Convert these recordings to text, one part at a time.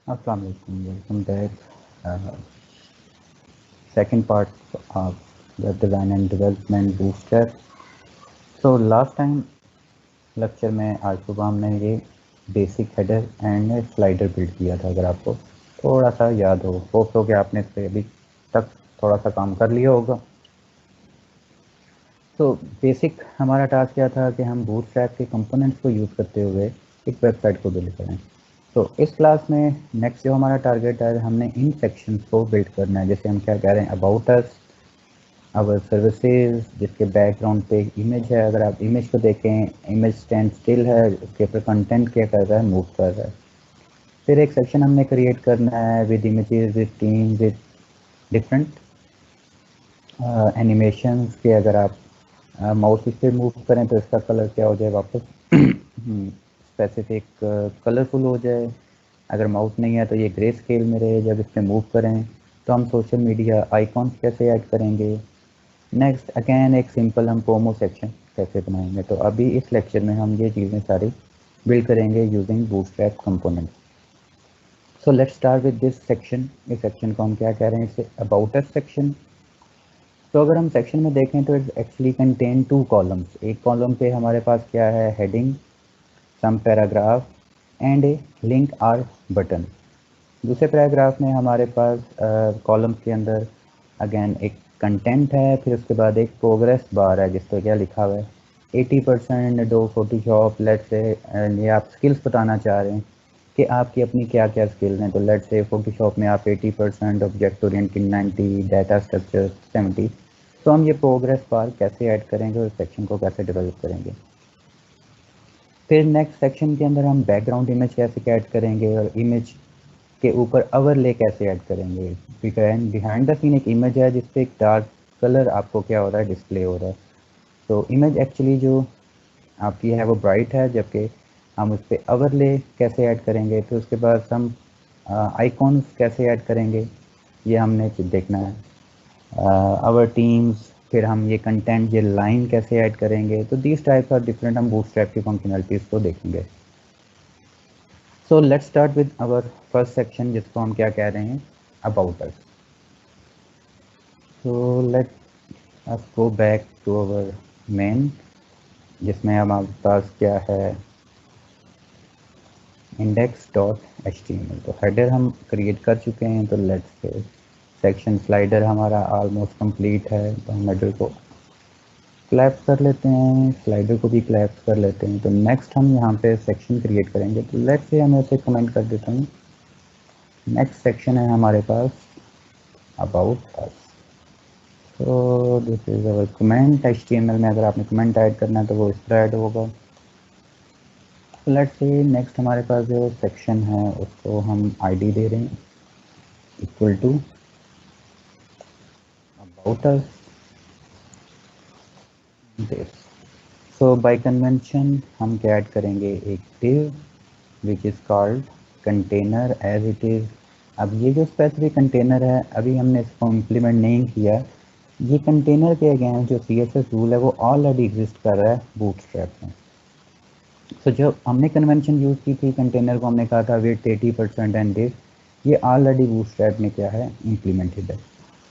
अस्सलाम वालेकुम, welcome back. Second part of the design and development booster. So last time lecture में आज सुबह हमने ये basic header and slider build किया था। अगर आपको थोड़ा सा याद हो, होप हो कि आपने इस पर अभी तक थोड़ा सा काम कर लिया होगा। तो बेसिक हमारा टास्क क्या था कि हम बूटस्ट्रैप के कंपोनेंट्स को यूज़ करते हुए एक वेबसाइट को बिल्ड करें। तो इस क्लास में नेक्स्ट जो हमारा टारगेट है, हमने इन सेक्शंस को बिल्ड करना है। जैसे हम क्या कह रहे हैं, अबाउट अस, आवर सर्विसेज, जिसके बैकग्राउंड पे एक इमेज है। अगर आप इमेज को देखें, इमेज स्टैंड स्टिल है, उसके ऊपर कंटेंट क्या कर रहा है, मूव कर रहा है। फिर एक सेक्शन हमने क्रिएट करना है with images, with theme, with different animations के। अगर आप माउस इस पर मूव करें तो इसका कलर क्या हो जाए, वापस स्पेसिफिक कलरफुल हो जाए। अगर माउस नहीं है तो ये ग्रे स्केल में रहे जब इस पर मूव करें। तो हम सोशल मीडिया आइकॉन्स कैसे ऐड करेंगे। नेक्स्ट अगेन एक सिंपल हम प्रोमो सेक्शन कैसे बनाएंगे। तो अभी इस लेक्चर में हम ये चीज़ें सारी बिल्ड करेंगे using bootstrap component. So let's start with this section. इस सेक्शन को हम क्या कह रहे हैं, इसे अबाउट अस सेक्शन। तो अगर हम सेक्शन में देखें तो it's actually contain two columns. एक कॉलम पे हमारे पास क्या है, heading, some paragraph and a link or button. दूसरे पैराग्राफ में हमारे पास कॉलम्स के अंदर अगेन एक कंटेंट है, फिर उसके बाद एक प्रोग्रेस बार है जिस पर क्या लिखा हुआ है 80% डो फोटोशॉप। लेट्स से ये आप स्किल्स बताना चाह रहे हैं कि आपकी अपनी क्या क्या स्किल्स हैं। तो लेट्स से फोटोशॉप में आप 80%, ऑब्जेक्ट ओरिएंटेड 90, डाटा स्ट्रक्चर 70। तो हम ये प्रोग्रेस बार कैसे ऐड करेंगे और सेक्शन को कैसे डेवलप करेंगे। फिर नेक्स्ट सेक्शन के अंदर हम बैकग्राउंड इमेज कैसे ऐड करेंगे और इमेज के ऊपर ओवरले कैसे ऐड करेंगे। बिहाइंड द सीन एक इमेज है जिसपे एक डार्क कलर आपको क्या हो रहा है, डिस्प्ले हो रहा है। तो इमेज एक्चुअली जो आपकी है वो ब्राइट है, जबकि हम उस पर ओवरले कैसे ऐड करेंगे। फिर उसके बाद हम आइकॉन्स कैसे ऐड करेंगे, ये हमने देखना है। आवर टीम्स, फिर हम ये कंटेंट, ये लाइन कैसे ऐड करेंगे। तो दीज टाइप्स आर डिफरेंट, हम बूटस्ट्रैप की फंक्शनलिटीज़ को देखेंगे। So let's start with our first section जिसको हम क्या कह रहे हैं, about us. So let us go back to our main, जिसमें हमारे पास क्या है, index.html। तो हेडर हम क्रिएट कर चुके हैं। तो लेट्स से सेक्शन स्लाइडर हमारा ऑलमोस्ट कंप्लीट है। तो हम हेडर को क्लैप्स कर लेते हैं, स्लाइडर को भी क्लैप्स कर लेते हैं। तो नेक्स्ट हम यहाँ पे सेक्शन क्रिएट करेंगे। तो लेट्स से मैं इसे कमेंट कर देता हूँ। नेक्स्ट सेक्शन है हमारे पास अबाउट अस। तो this is our comment. HTML में अगर आपने कमेंट ऐड करना है तो वो इस तरह ऐड होगा। लेट्स से नेक्स्ट हमारे पास जो सेक्शन है उसको हम आईडी दे रहे हैं equal to about us this. So by convention हम क्या ऐड करेंगे, एक div which is called container as it is. अब ये जो स्पेसिफिक कंटेनर है अभी हमने इसको इम्प्लीमेंट नहीं किया। ये कंटेनर के अगेंस्ट जो CSS रूल है वो ऑलरेडी एग्जिस्ट कर रहा है बूटस्ट्रैप में। तो जो हमने कन्वेंशन यूज़ की थी, कंटेनर को हमने कहा था विथ 80% एंड दिस, ये ऑलरेडी बूटस्ट्रैप में क्या है, इम्प्लीमेंटेड है।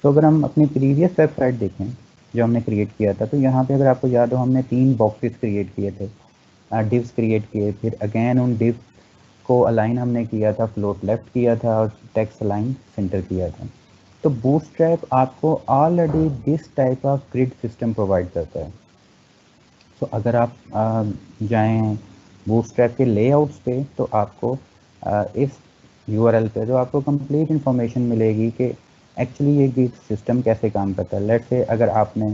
तो अगर हम अपनी प्रीवियस वेबसाइट देखें जो हमने क्रिएट किया था, तो यहाँ पे अगर आपको याद हो हमने 3 बॉक्सेस क्रिएट किए थे, डिव्स क्रिएट किए। फिर अगेन उन डिव को अलाइन हमने किया था, फ्लोट लेफ्ट किया था और टेक्स्ट अलाइन सेंटर किया था। तो बूटस्ट्रैप आपको already this type of grid system provide करता है। तो अगर आप जाएं बूटस्ट्रैप के लेआउट्स पे तो आपको इस URL पे तो आपको कंप्लीट इन्फॉर्मेशन मिलेगी कि एक्चुअली ये ग्रिड सिस्टम कैसे काम करता है। लेट्स से अगर आपने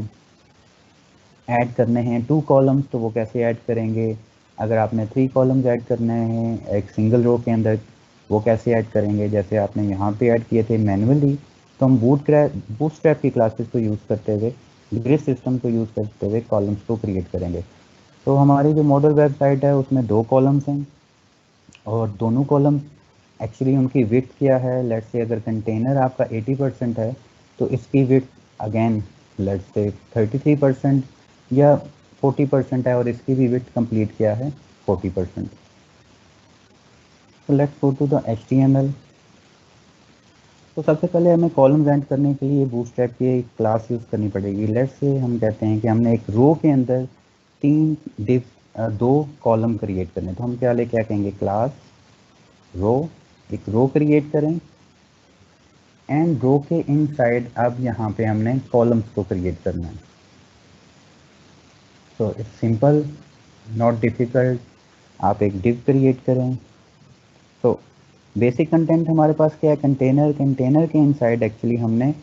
ऐड करने हैं 2 कॉलम्स तो वो कैसे ऐड करेंगे। अगर आपने 3 कॉलम्स ऐड करने हैं एक सिंगल रो के अंदर, वो कैसे ऐड करेंगे। जैसे आपने यहाँ पे ऐड किए थे मैनुअली, तो हम बूटस्ट्रैप की क्लासेस को यूज़ करते हुए, ग्रिड सिस्टम को यूज़ करते हुए कॉलम्स को क्रिएट करेंगे। तो हमारी जो मॉडल वेबसाइट है उसमें 2 कॉलम्स हैं और दोनों कॉलम एक्चुअली उनकी विड्थ क्या है। लेट्स से अगर कंटेनर आपका 80% है तो इसकी विड्थ अगेन लेट्स से 33% या 40% है और इसकी भी विड्थ कंप्लीट क्या है, 40%। तो let's go to the HTML। तो सबसे पहले हमें कॉलम रेंट करने के लिए बूटस्ट्रैप की एक क्लास यूज़ करनी पड़ेगी। लेट्स से हम कहते हैं कि हमने एक रो के अंदर दो कॉलम क्रिएट करने, तो हम क्या कहेंगे, क्लास रो, एक रो क्रिएट करें एंड रो के इनसाइड अब यहाँ पे हमने कॉलम्स को क्रिएट करना है। तो इट्स सिंपल, नॉट डिफिकल्ट। आप एक डिव क्रिएट करें। तो बेसिक कंटेंट हमारे पास क्या है, कंटेनर के इनसाइड एक्चुअली हमने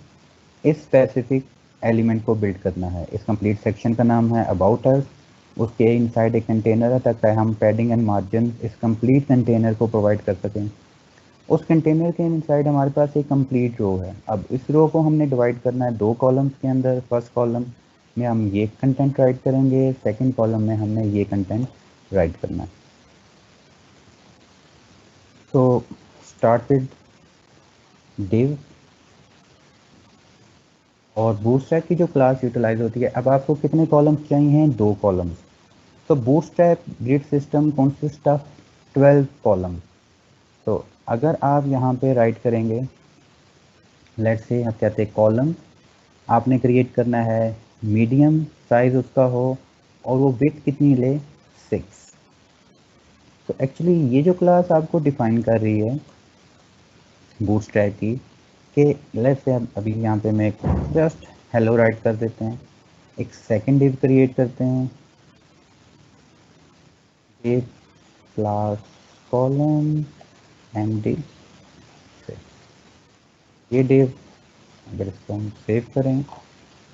इस स्पेसिफिक एलिमेंट को बिल्ड करना है। इस कंप्लीट सेक्शन का नाम है अबाउट अस, उसके इनसाइड एक कंटेनर है ताकि हम पैडिंग एंड मार्जिन इस कंप्लीट कंटेनर को प्रोवाइड कर सकें। उस कंटेनर के इनसाइड हमारे पास एक कंप्लीट रो है। अब इस रो को हमने डिवाइड करना है दो कॉलम्स के अंदर। फर्स्ट कॉलम में हम ये कंटेंट राइट करेंगे, सेकंड कॉलम में हमने ये कंटेंट राइट करना है। तो स्टार्ट विद डिव, और बूटस्ट्रैप की जो क्लास यूटिलाइज होती है, अब आपको कितने कॉलम्स चाहिए, दो कॉलम्स। तो bootstrap grid system consist of 12 columns. तो अगर आप यहाँ पे राइट करेंगे, लेट्स से आप कहते हैं कॉलम आपने क्रिएट करना है, मीडियम साइज उसका हो और वो विड्थ कितनी ले, 6। तो एक्चुअली ये जो क्लास आपको डिफाइन कर रही है बूटस्ट्रैप की, कि लेट्स से अभी यहाँ पे मैं जस्ट हेलो राइट कर देते हैं, एक सेकंड डिव क्रिएट करते हैं, div class column and div. ये डिव अगर इसको हम सेव करें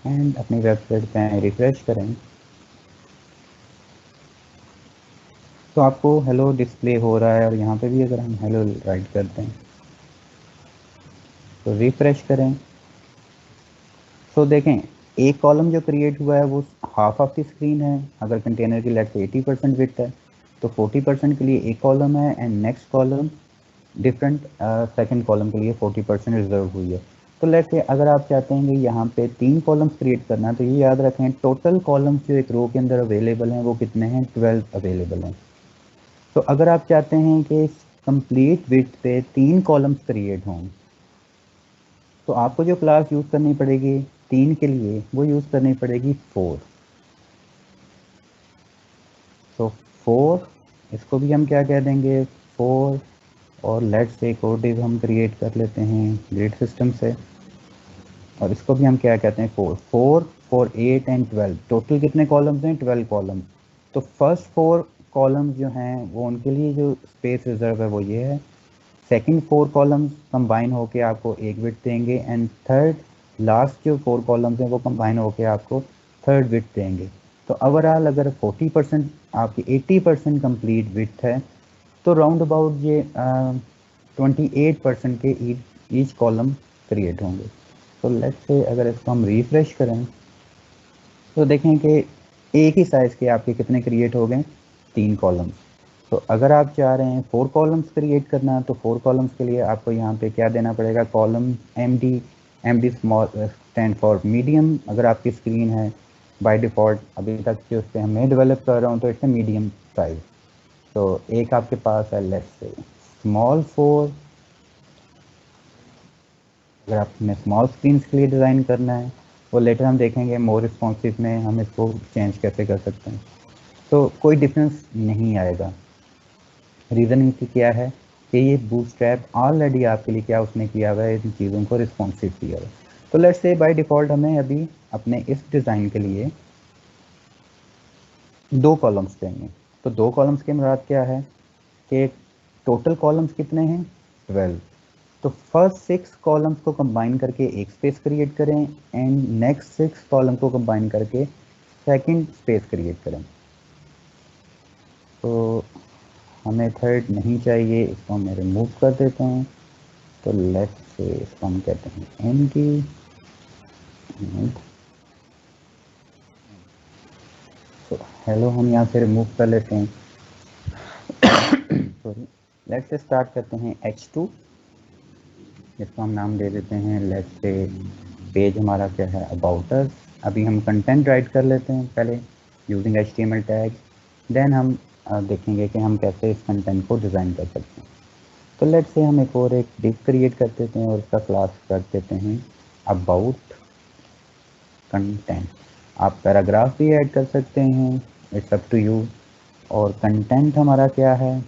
एंड अपनी वेबसाइट पे रिफ्रेश करें तो आपको हेलो डिस्प्ले हो रहा है। और यहाँ पे भी अगर हम हेलो राइट करते हैं तो रिफ्रेश करें तो देखें एक कॉलम जो क्रिएट हुआ है वो हाफ ऑफ द स्क्रीन है। अगर कंटेनर की लेट से 80% विड्थ है तो 40% के लिए एक कॉलम है and next column different second column के लिए 40% रिजर्व हुई है। तो लेट्स से अगर आप चाहते हैं कि यहाँ पे 3 कॉलम्स क्रिएट करना है तो ये याद रखें टोटल कॉलम्स जो एक रो के अंदर अवेलेबल हैं वो कितने हैं, 12 अवेलेबल हैं। तो अगर आप चाहते हैं कि कंप्लीट विड्थ पे 3 कॉलम्स क्रिएट हों तो आपको जो क्लास यूज़ करनी पड़ेगी 3 के लिए वो यूज़ करनी पड़ेगी 4। तो 4 इसको भी हम क्या कह देंगे, 4। और लेट्स से एक और डिव हम क्रिएट कर लेते हैं ग्रिड सिस्टम से और इसको भी हम क्या कहते हैं, 4 4 4 8 एंड 12। टोटल कितने कॉलम्स हैं, 12 कॉलम्स। तो फर्स्ट 4 कॉलम्स जो हैं वो उनके लिए जो स्पेस रिजर्व है वो ये है। सेकंड 4 कॉलम्स कंबाइन होके आपको एक विड्थ देंगे एंड थर्ड लास्ट जो 4 कॉलम्स हैं वो कंबाइन होके आपको थर्ड विड्थ देंगे। तो ओवरऑल अगर 40% आपकी 80% कंप्लीट विड्थ है तो राउंड अबाउट ये 28% के ईच कॉलम क्रिएट होंगे। तो लेट्स से अगर इसको हम रिफ्रेश करें तो देखें कि एक ही साइज़ के आपके कितने क्रिएट हो गए, 3 कॉलम्स। तो अगर आप चाह रहे हैं 4 कॉलम्स क्रिएट करना तो 4 कॉलम्स के लिए आपको यहाँ पे क्या देना पड़ेगा, column MD small stand for medium. अगर आपकी स्क्रीन है बाय डिफ़ॉल्ट अभी तक जो उस पर मैं डेवलप कर रहा हूँ तो इट्स मीडियम साइज। तो एक आपके पास है लेट्स से स्मॉल 4। अगर आपने स्मॉल स्क्रीन के लिए डिज़ाइन करना है वो लेटर हम देखेंगे मोर रिस्पॉन्सिव में हम इसको चेंज कैसे कर सकते हैं। तो कोई डिफरेंस नहीं आएगा। रीज़न इनकी क्या है कि ये बूटस्ट्रैप ऑलरेडी आपके लिए क्या उसने किया हुआ है, इन चीज़ों को रिस्पॉन्सिव किया हुआ है। तो लेट्स से बाय डिफ़ॉल्ट हमें अभी अपने इस डिज़ाइन के लिए 2 कॉलम्स चाहिए। तो 2 कॉलम्स के मुराद क्या है कि टोटल कॉलम्स कितने हैं, 12। तो फर्स्ट 6 कॉलम्स को कंबाइन करके एक स्पेस क्रिएट करें एंड नेक्स्ट 6 कॉलम को कंबाइन करके सेकंड स्पेस क्रिएट करें। तो हमें थर्ड नहीं चाहिए, इसको मैं रिमूव कर देता हूँ। तो लेट्स से इसको हम कहते हैं एम की। तो हेलो हम यहाँ से रिमूव कर लेते हैं। सॉरी, लेट्स से स्टार्ट करते हैं H2, जिसको हम नाम दे देते हैं लेट्स से पेज हमारा क्या है, अबाउट अस। अभी हम कंटेंट राइट कर लेते हैं पहले यूजिंग HTML टैग, देन हम देखेंगे कि हम कैसे इस कंटेंट को डिज़ाइन कर सकते हैं। तो लेट से हम एक और एक डिव क्रिएट कर देते हैं और इसका क्लास कर देते हैं अबाउट कंटेंट। आप पैराग्राफ भी ऐड कर सकते हैं, इट्स अप टू यू। और कंटेंट हमारा क्या है,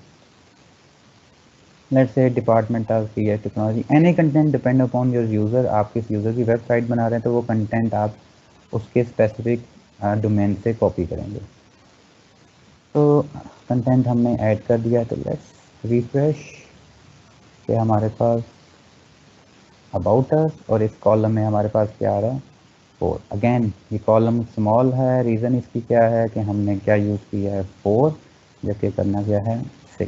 let's say department of CS technology, any content depend upon your user. आप किस यूज़र की वेबसाइट बना रहे हैं तो वो कंटेंट आप उसके स्पेसिफिक डोमेन से कॉपी करेंगे। तो कंटेंट हमने ऐड कर दिया, तो लेट्स रिफ्रेश के हमारे पास अबाउट अस और इस कॉलम में हमारे पास क्या आ रहा है 4। अगेन ये कॉलम स्मॉल है, रीज़न इसकी क्या है कि हमने क्या यूज़ किया है 4, जबकि करना क्या है 6।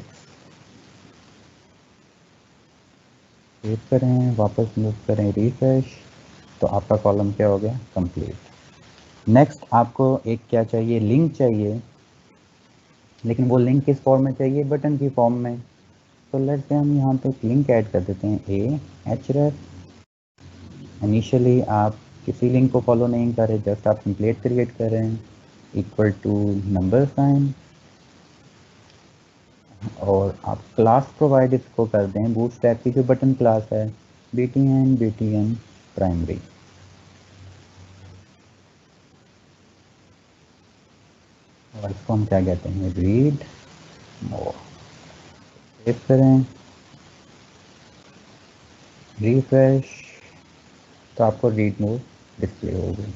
सेव करें, वापस मूव करें, रिफ्रेश, तो आपका कॉलम क्या हो गया कंप्लीट। नेक्स्ट आपको एक क्या चाहिए, लिंक चाहिए, लेकिन वो लिंक किस फॉर्म में चाहिए, बटन की फॉर्म में। तो लेट्स से हम यहाँ पे एक लिंक ऐड कर देते हैं ए एच रेफ। इनिशियली आप किसी लिंक को फॉलो नहीं कर रहे, जस्ट आप टेम्पलेट क्रिएट कर रहे हैं इक्वल टू नंबर साइन, और आप क्लास प्रोवाइड इसको कर दें बूटस्ट्रैप की जो बटन क्लास है BTN प्राइमरी। और इसको हम क्या कहते हैं रीड मोर। सेव करें, रिफ्रेश, तो आपको रीड मोर डिस्प्ले होगी।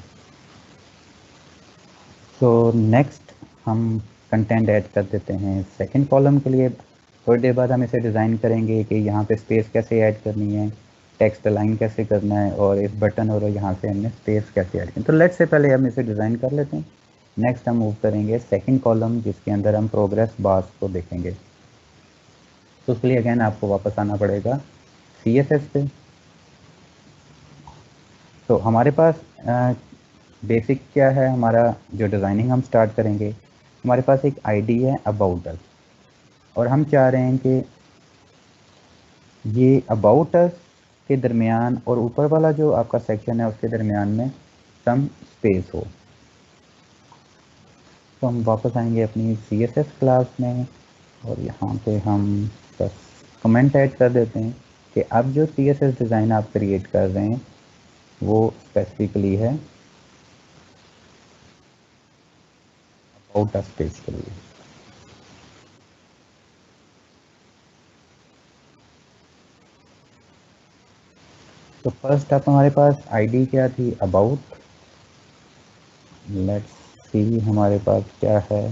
तो नेक्स्ट हम कंटेंट ऐड कर देते हैं सेकंड कॉलम के लिए। थोड़ी देर बाद हम इसे डिज़ाइन करेंगे कि यहाँ पे स्पेस कैसे ऐड करनी है, टेक्स्ट अलाइन कैसे करना है, और इस बटन और यहाँ से हमने स्पेस कैसे ऐड करनी। तो लेट्स से पहले हम इसे डिज़ाइन कर लेते हैं। नेक्स्ट हम मूव करेंगे सेकंड कॉलम जिसके अंदर हम प्रोग्रेस बार्स को देखेंगे। तो उसके लिए अगेन आपको वापस आना पड़ेगा CSS पे। तो हमारे पास बेसिक क्या है, हमारा जो डिज़ाइनिंग हम स्टार्ट करेंगे, हमारे पास एक आईडी है अबाउट अस, और हम चाह रहे हैं कि ये अबाउट अस के दरमियान और ऊपर वाला जो आपका सेक्शन है उसके दरमियान में सम स्पेस हो। तो हम वापस आएंगे अपनी CSS क्लास में, और यहाँ पे हम बस कमेंट ऐड कर देते हैं कि अब जो CSS डिज़ाइन आप क्रिएट कर रहे हैं वो स्पेसिफिकली है अबाउट अस पेज के लिए। तो फर्स्ट आप हमारे पास आईडी क्या थी अबाउट, लेट्स सी हमारे पास क्या है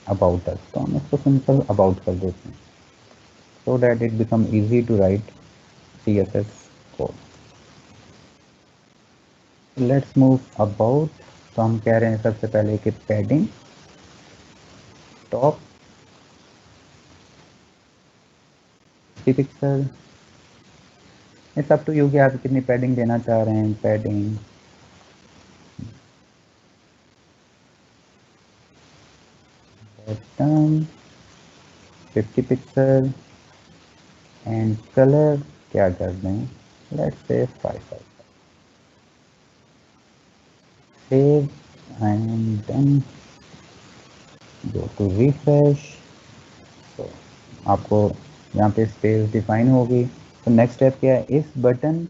अबाउट अस, तो हम इसको सिंपल अबाउट कर देते हैं so that it become easy to write CSS code. Let's move about, तो हम कह रहे हैं सबसे पहले कि padding top 50 pixel. It's up to you कि आप कितनी पैडिंग देना चाह रहे हैं। Padding button 50 pixel and colour क्या कर दें, let's say 5। Save and then go to refresh. तो आपको यहाँ पे स्पेस डिफाइन होगी। तो नेक्स्ट स्टेप क्या है, इस बटन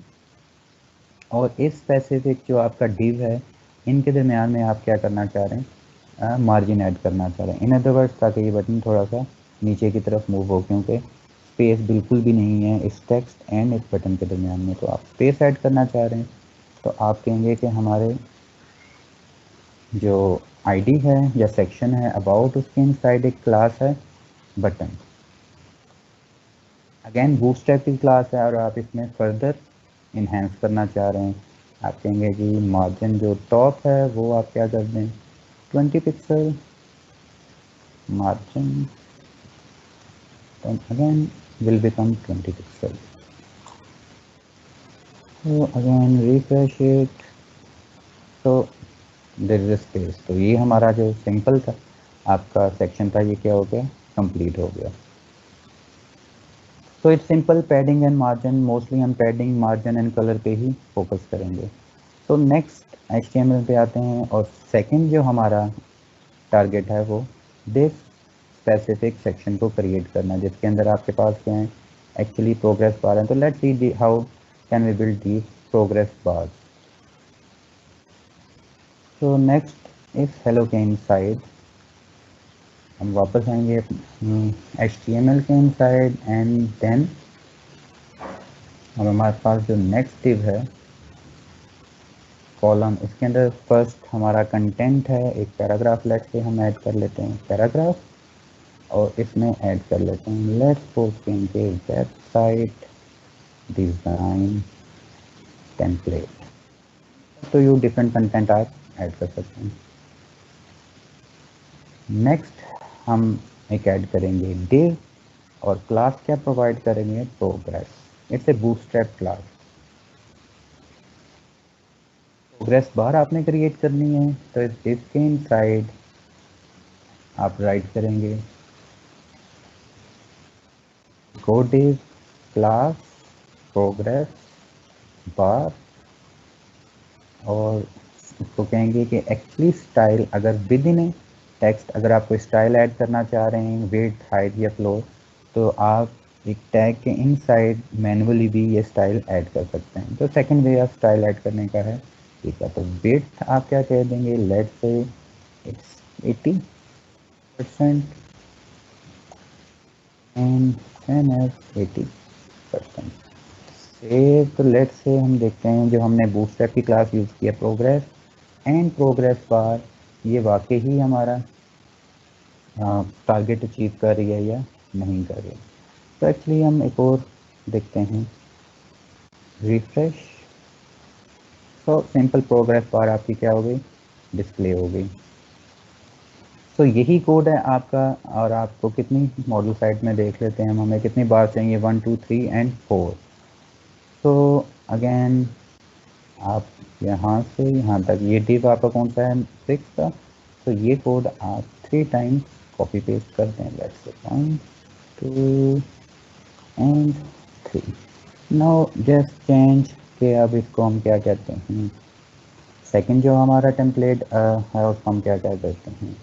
और इस स्पेसिफिक जो आपका डिव है इनके दरमियान में आप क्या करना चाह रहे हैं, मार्जिन ऐड करना चाह रहे हैं। इन अदर वर्ड्स ताकि ये बटन थोड़ा सा नीचे की तरफ मूव हो, क्योंकि स्पेस बिल्कुल भी नहीं है इस टेक्स्ट एंड इस बटन के दरमियान में। तो आप स्पेस ऐड करना चाह रहे हैं, तो आप कहेंगे कि हमारे जो आईडी है या सेक्शन है अबाउट, उसके इनसाइड एक क्लास है बटन। अगेन बूटस्ट्रैप की क्लास है और आप इसमें फर्दर इन्हेंस करना चाह रहे हैं। आप कहेंगे कि मार्जिन जो टॉप है वो आप क्या कर दें 20 pixel margin, then again will become 20 pixel. So again refresh it, so there is a space। तो ये हमारा जो सिंपल था आपका सेक्शन था, ये क्या हो गया कंप्लीट हो गया। तो it's simple padding and margin, mostly हम पैडिंग मार्जिन एंड कलर पे ही फोकस करेंगे। तो नेक्स्ट HTML पे आते हैं, और सेकंड जो हमारा टारगेट है वो दिस स्पेसिफिक सेक्शन को क्रिएट करना जिसके अंदर आपके पास क्या है, एक्चुअली प्रोग्रेस बार है। तो let's see how can we build the progress bar. So next is hello के इनसाइड हम वापस आएंगे HTML के इनसाइड एंड देन हमारे पास जो नेक्स्ट डिव है कॉलम, इसके अंदर फर्स्ट हमारा कंटेंट है, एक पैराग्राफ लेट से हम ऐड कर लेते हैं पैराग्राफ, और इसमें ऐड कर लेते हैं लेट्स सपोज के वेबसाइट डिज़ाइन टेम्पलेट। तो यू डिफरेंट कंटेंट आप ऐड कर सकते हैं। नेक्स्ट हम एक ऐड करेंगे डिव और क्लास क्या प्रोवाइड करेंगे, progress. It's a bootstrap class. Progress bar आपने क्रिएट करनी है तो इस डिव के इनसाइड आप राइट करेंगे गो डिव क्लास प्रोग्रेस बार, और उसको कहेंगे कि एक्चुअली स्टाइल अगर विद इन ए टेक्स्ट अगर आप कोई स्टाइल ऐड करना चाह रहे हैं विड्थ हाइट या फ्लोर, तो आप एक टैग के इनसाइड मैनुअली भी ये स्टाइल ऐड कर सकते हैं। तो second way of style add करने का है, ठीक है। तो विड्थ आप क्या कह देंगे, let's say it's 80% and same as 80%। Save. तो लेट्स से हम देखते हैं जो हमने बूटस्ट्रैप की क्लास यूज़ किया प्रोग्रेस एंड प्रोग्रेस बार, ये वाकई ही हमारा टारगेट अचीव कर रही है या नहीं कर रही है। तो एक्चुअली हम एक और देखते हैं रिफ्रेश। तो सिंपल प्रोग्रेस बार आपकी क्या हो गई, डिस्प्ले हो गई। तो यही कोड है आपका, और आपको कितनी मॉडल साइट में देख लेते हैं हम, हमें कितनी बार चाहिए, 1 2 3 एंड 4। तो अगेन आप यहाँ से यहाँ तक, ये डिव आपका कौन सा है, 6 का। तो ये कोड आप 3 टाइम्स कॉपी पेस्ट करते हैं, let's say 1 2 and 3। Now just change के अब इसको हम क्या कहते हैं, सेकंड जो हमारा टेम्पलेट है उसको हम क्या कहते हैं,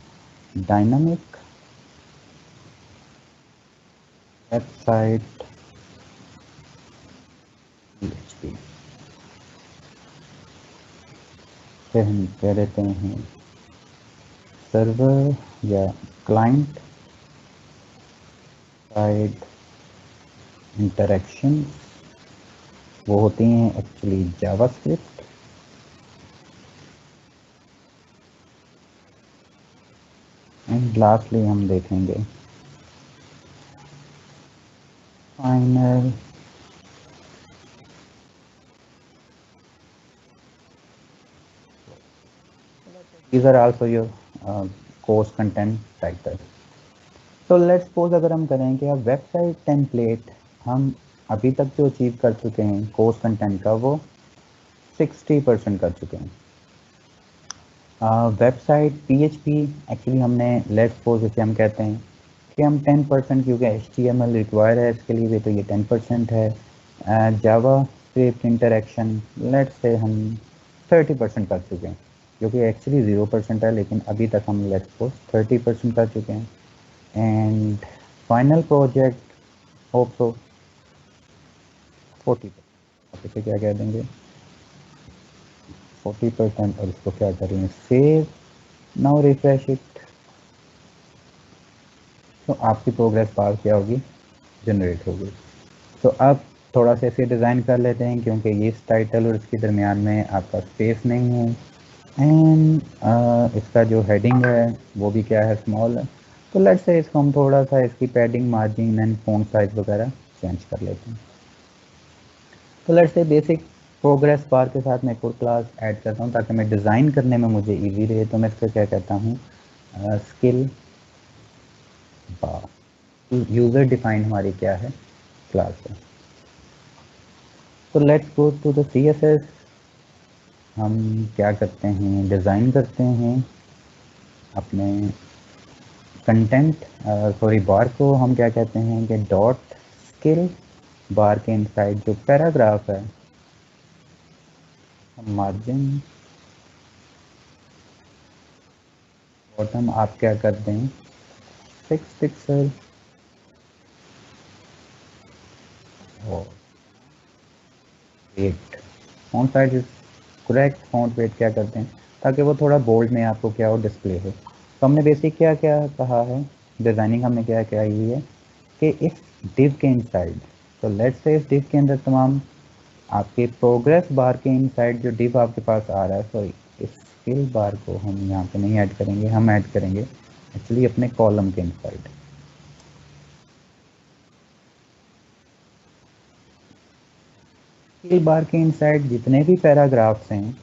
डायनामिक वेबसाइट PHP। फिर हम कह देते हैं सर्वर या क्लाइंट साइड इंटरेक्शन, वो होती हैं एक्चुअली जावास्क्रिप्ट। एंड लास्टली हम देखेंगे final these are also your course content title. तो लेट्स सपोज अगर हम करें कि अब वेबसाइट टेम्पलेट हम अभी तक जो अचीव कर चुके हैं कोर्स कंटेंट का वो 60% कर चुके हैं। वेबसाइट PHP एक्चुअली हमने लेट्स सपोज इसे हम कहते हैं कि हम 10%, क्योंकि HTML रिक्वायर है इसके लिए भी, तो ये 10% है। जावा स्क्रिप्ट इंटरेक्शन लेट्स से हम 30% कर चुके हैं, जो कि एक्चुअली 0% है, लेकिन अभी तक हम लेट्स सपोज 30% कर चुके हैं। And final project hope so 40%। इसे क्या कह देंगे 40%, और इसको क्या करेंगे सेव। Now refresh it. तो आपकी प्रोग्रेस बार क्या होगी, जनरेट होगी। तो अब थोड़ा सा इसे डिज़ाइन कर लेते हैं, क्योंकि ये इस टाइटल और इसके दरमियान में आपका स्पेस नहीं है। एंड इसका जो हेडिंग है वो भी क्या है, स्मॉल है। तो लेट्स से इसको हम थोड़ा सा इसकी padding margin and font size वगैरह चेंज कर लेते हैं। तो लेट्स से बेसिक प्रोग्रेस बार के साथ मैं एक और क्लास ऐड करता हूँ ताकि मैं डिज़ाइन करने में मुझे इजी रहे। तो मैं इसको क्या कहता हूँ, स्किल बार। यूज़र डिफाइंड हमारी क्या है, क्लास है। तो let's go to the CSS। हम क्या करते हैं, डिज़ाइन करते हैं अपने कंटेंट सॉरी बार को हम क्या कहते हैं कि डॉट स्किल बार के इनसाइड जो पैराग्राफ है हम मार्जिन बॉटम आप क्या करते हैं 6 पिक्सल और weight, font size is correct, font weight क्या करते हैं ताकि वो थोड़ा बोल्ड में आपको क्या हो डिस्प्ले हो। तो हमने बेसिक क्या क्या कहा है, डिज़ाइनिंग हमने क्या क्या की है कि इस डिव के इनसाइड, तो लेट्स से इस डिव के अंदर तमाम आपके प्रोग्रेस बार के इनसाइड जो डिव आपके पास आ रहा है, सॉरी इस स्किल बार को हम यहाँ पे नहीं ऐड करेंगे, हम ऐड करेंगे एक्चुअली अपने कॉलम के इनसाइड। स्किल बार के इनसाइड जितने भी पैराग्राफ्स हैं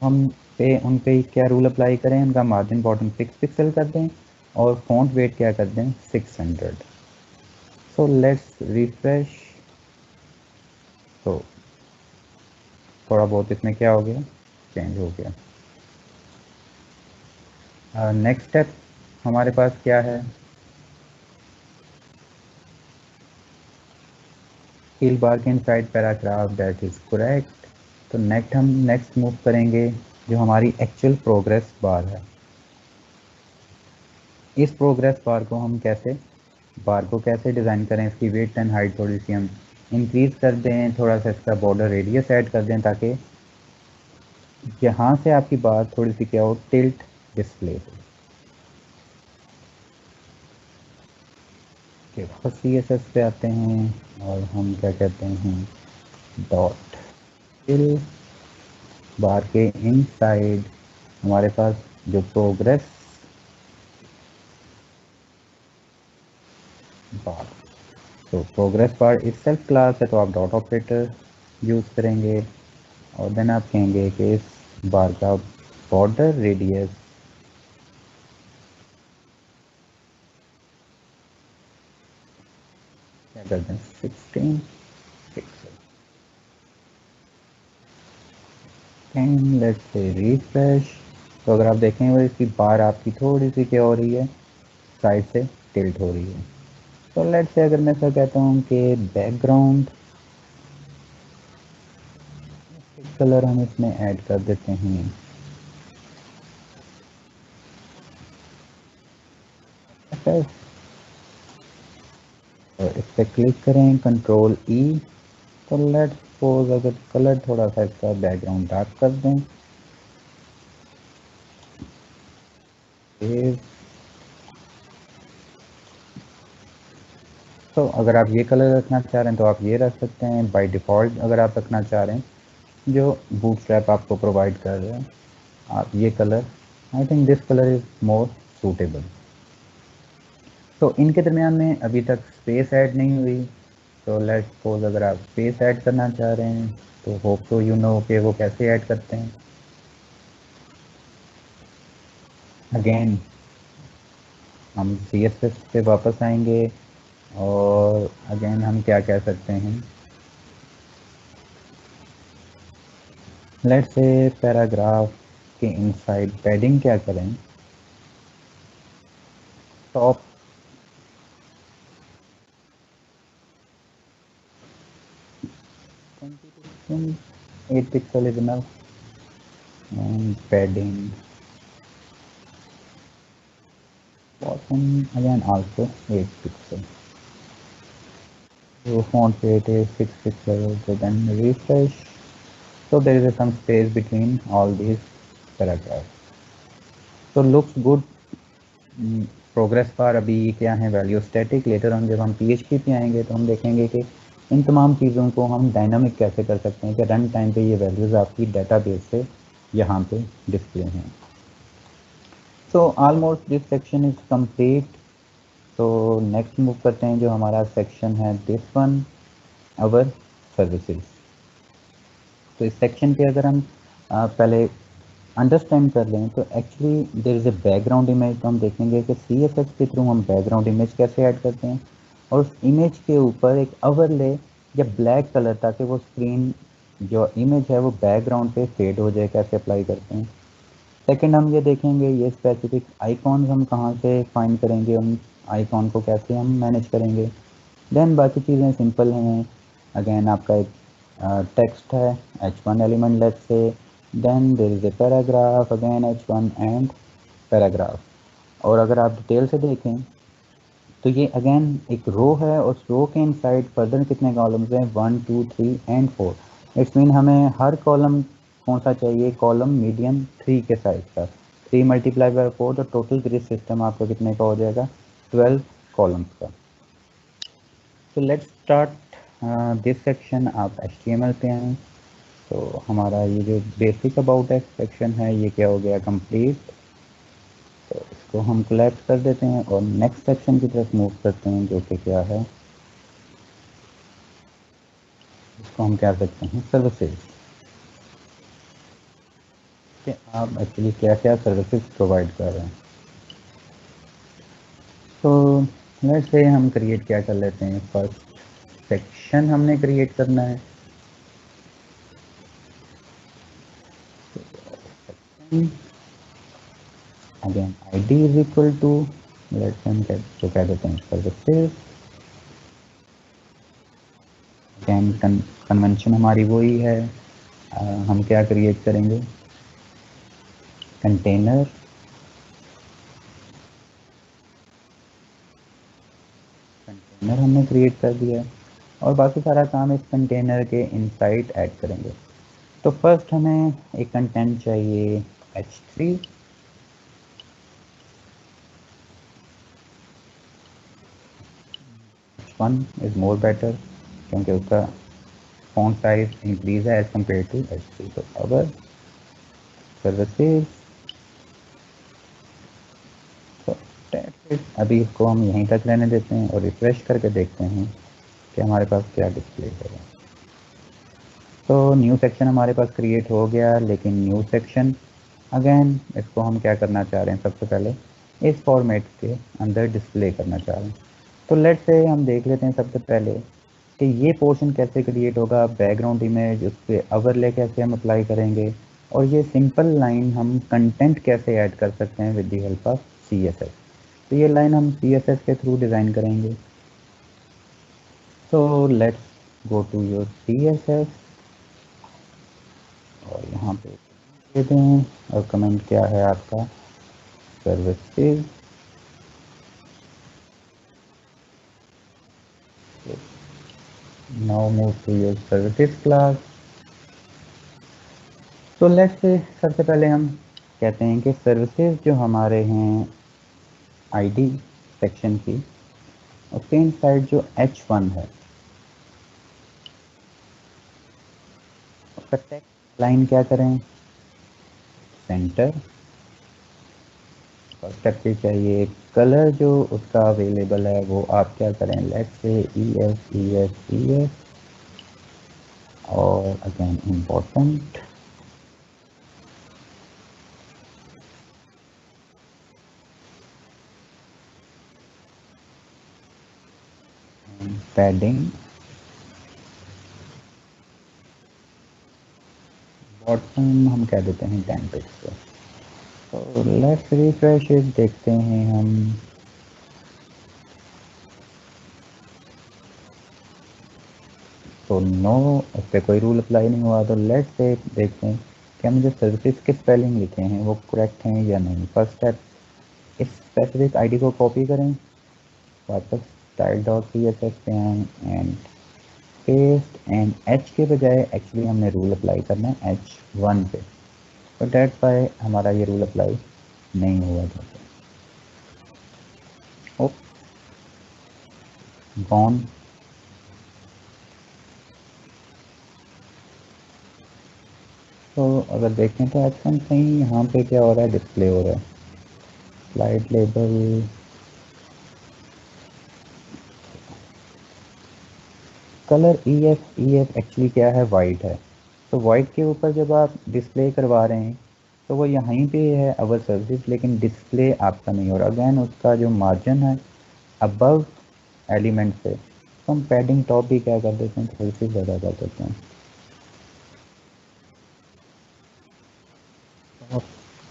हम पे उन पे क्या रूल अप्लाई करें, उनका मार्जिन बॉटम 6 पिक्सल कर दें और फॉन्ट वेट क्या कर दें 600। सो लेट्स रिफ्रेश, तो थोड़ा बहुत इसमें क्या हो गया, चेंज हो गया। नेक्स्ट स्टेप हमारे पास क्या है, स्किल बार के inside paragraph, that is correct. तो नेक्स्ट मूव करेंगे जो हमारी एक्चुअल प्रोग्रेस बार है। इस प्रोग्रेस बार को कैसे डिज़ाइन करें, इसकी वेट एंड हाइट थोड़ी सी हम इंक्रीज कर दें, थोड़ा सा इसका बॉर्डर रेडियस ऐड कर दें ताकि यहाँ से आपकी बार थोड़ी सी क्या हो, टिल्ट डिस्प्ले हो। के वापस CSS पे आते हैं और हम क्या कहते हैं डॉट फिल बार के इनसाइड हमारे पास जो प्रोग्रेस बार, तो प्रोग्रेस बार इटसेल्फ क्लास है तो आप डॉट ऑपरेटर यूज़ करेंगे और देन आप कहेंगे कि इस बार का बॉर्डर रेडियस क्या करते हैं 16 pixel and let's say refresh. तो अगर आप देखें इसकी बार आपकी थोड़ी सी क्या हो रही है, साइड से टिल्ट हो रही है। तो लेट्स से अगर मैं ऐसा कहता हूँ कि बैकग्राउंड कलर हम इसमें ऐड कर देते हैं तो इस पर क्लिक करें कंट्रोल ई। तो लेट्स सपोज अगर कलर थोड़ा सा इसका बैकग्राउंड डार्क कर दें, तो अगर आप ये कलर रखना चाह रहे हैं तो आप ये रख सकते हैं। बाय डिफ़ॉल्ट अगर आप रखना चाह रहे हैं जो बूटस्ट्रैप आपको प्रोवाइड कर रहे हैं आप ये colour, I think this colour is more suitable. तो इनके दरमियान में अभी तक स्पेस ऐड नहीं हुई, तो लेट्स सपोज अगर आप स्पेस ऐड करना चाह रहे हैं तो होप तो यू नो कि वो कैसे ऐड करते हैं। अगेन हम CSS पे वापस आएंगे और अगेन हम क्या कह सकते हैं, लेट्स से पैराग्राफ के इनसाइड पैडिंग क्या करें, top 8 pixel is enough and padding bottom again also 8 pixel. So font weight is 6 pixels, so then refresh. So there is some space between all these paragraphs. So looks good. Progress bar अभी क्या है value static, later on जब हम PHP पे आएंगे तो हम देखेंगे कि इन तमाम चीज़ों को हम डायनामिक कैसे कर सकते हैं कि रन टाइम पे ये वैल्यूज़ आपकी डेटाबेस से यहाँ पे डिस्प्ले हैं। So almost this section is complete. तो नेक्स्ट मूव करते हैं जो हमारा सेक्शन है दिस वन, अवर सर्विसेज। तो इस सेक्शन पे अगर हम पहले अंडरस्टैंड कर लें तो actually there is a background image, तो हम देखेंगे कि CSS के थ्रू हम बैकग्राउंड इमेज कैसे ऐड करते हैं और उस इमेज के ऊपर एक ओवरले या ब्लैक कलर ताकि वो स्क्रीन जो इमेज है वो बैकग्राउंड पे फेड हो जाए कैसे अप्लाई करते हैं। सेकंड हम ये देखेंगे ये स्पेसिफिक आइकॉन हम कहाँ से फाइंड करेंगे, उन आइकॉन को कैसे हम मैनेज करेंगे। देन बाकी चीज़ें सिंपल हैं, अगेन आपका एक टेक्स्ट है H1 element let's say, then there is a paragraph again H1 and paragraph. और अगर आप डिटेल से देखें तो ये अगेन एक रो है और उस रो के इनसाइड फर्दर कितने कॉलम्स हैं, 1 2 3 एंड 4। इट्स मीन हमें हर कॉलम कौन सा चाहिए, कॉलम मीडियम 3 के साइज का। 3 मल्टीप्लाई बाय 4 तो टोटल ग्रिड सिस्टम आपका कितने का हो जाएगा, 12 कॉलम्स का। तो लेट्स स्टार्ट दिस सेक्शन। आप HTML पे आएँ तो हमारा ये जो बेसिक अबाउट एक्स सेक्शन है ये क्या हो गया, कंप्लीट। तो इसको हम कोलैप्स कर देते हैं और नेक्स्ट सेक्शन की तरफ मूव करते हैं जो कि क्या है, इसको हम क्या सकते हैं, सर्विसेज। कि आप एक्चुअली क्या क्या सर्विसेज प्रोवाइड कर रहे हैं। तो लेट्स से हम क्रिएट क्या कर लेते हैं, फर्स्ट सेक्शन हमने क्रिएट करना है। Again ID is equal to, let's हम जो कह देते हैं सर्विसेज। अगेन कन्वेंशन हमारी वही है, हम क्या क्रिएट करेंगे, कंटेनर। कंटेनर हमने क्रिएट कर दिया और बाकी सारा काम इस कंटेनर के इनसाइड ऐड करेंगे। तो फर्स्ट हमें एक कंटेंट चाहिए H3। H1 is more better क्योंकि उसका फॉन्ट साइज इंक्रीज है एज कम्पेयर टू H3। तो अगर सर्विसेज, तो अभी इसको हम यहीं तक रहने देते हैं और रिफ्रेश करके देखते हैं कि हमारे पास क्या डिस्प्ले है। तो न्यू सेक्शन हमारे पास क्रिएट हो गया, लेकिन न्यू सेक्शन अगेन इसको हम क्या करना चाह रहे हैं, सबसे पहले इस फॉर्मेट के अंदर डिस्प्ले करना चाह रहे हैं। तो लेट्स से हम देख लेते हैं सबसे पहले कि ये पोर्शन कैसे क्रिएट होगा, बैकग्राउंड इमेज उस पर ओवरले कैसे हम अप्लाई करेंगे, और ये सिंपल लाइन हम कंटेंट कैसे ऐड कर सकते हैं with the help of CSS। तो ये लाइन हम CSS के थ्रू डिज़ाइन करेंगे। तो let's go to your CSS और यहाँ पे दे दें और कमेंट क्या है आपका, services. Now move to your services class. तो लेट्स से सबसे पहले हम कहते हैं कि सर्विसेज जो हमारे हैं ID सेक्शन की, उसके इनसाइड जो H1 है उसका टेक्स्ट लाइन क्या करें, सेंटर। फर्स्ट स्टेप पे चाहिए कलर जो उसका अवेलेबल है वो आप क्या करें, लेट्स से ES और अगेन इम्पोर्टेंट पैडिंग, बॉटम हम कह देते हैं 10 पिक्सल। तो लेट्स रिफ्रेश देखते हैं हम। तो नो, उस पर कोई रूल अप्लाई नहीं हुआ। तो लेट्स से देखते हैं कि हम जो सर्विसेज के स्पेलिंग लिखे हैं वो करेक्ट हैं या नहीं। फर्स्ट स्टेप, इस स्पेसिफिक ID को कॉपी करें, वापस style.css पे आएँ एंड पेस्ट, एंड H के बजाय एक्चुअली हमने रूल अप्लाई करना है H1 पे। तो डेट बाय हमारा ये रूल अप्लाई नहीं हुआ था। ओ गॉन। तो अगर देखें तो H1 सही, यहाँ पे क्या हो रहा है, डिस्प्ले हो रहा है slide label. Colour EF actually क्या है, वाइट है। तो वाइट के ऊपर जब आप डिस्प्ले करवा रहे हैं तो वो यहीं पे है अवर सर्विस, लेकिन डिस्प्ले आपका नहीं हो रहा। अगैन उसका जो मार्जिन है अबव एलिमेंट से, तो हम पैडिंग टॉप भी क्या कर देते हैं, थोड़ी सी ज़्यादा कर देते हैं,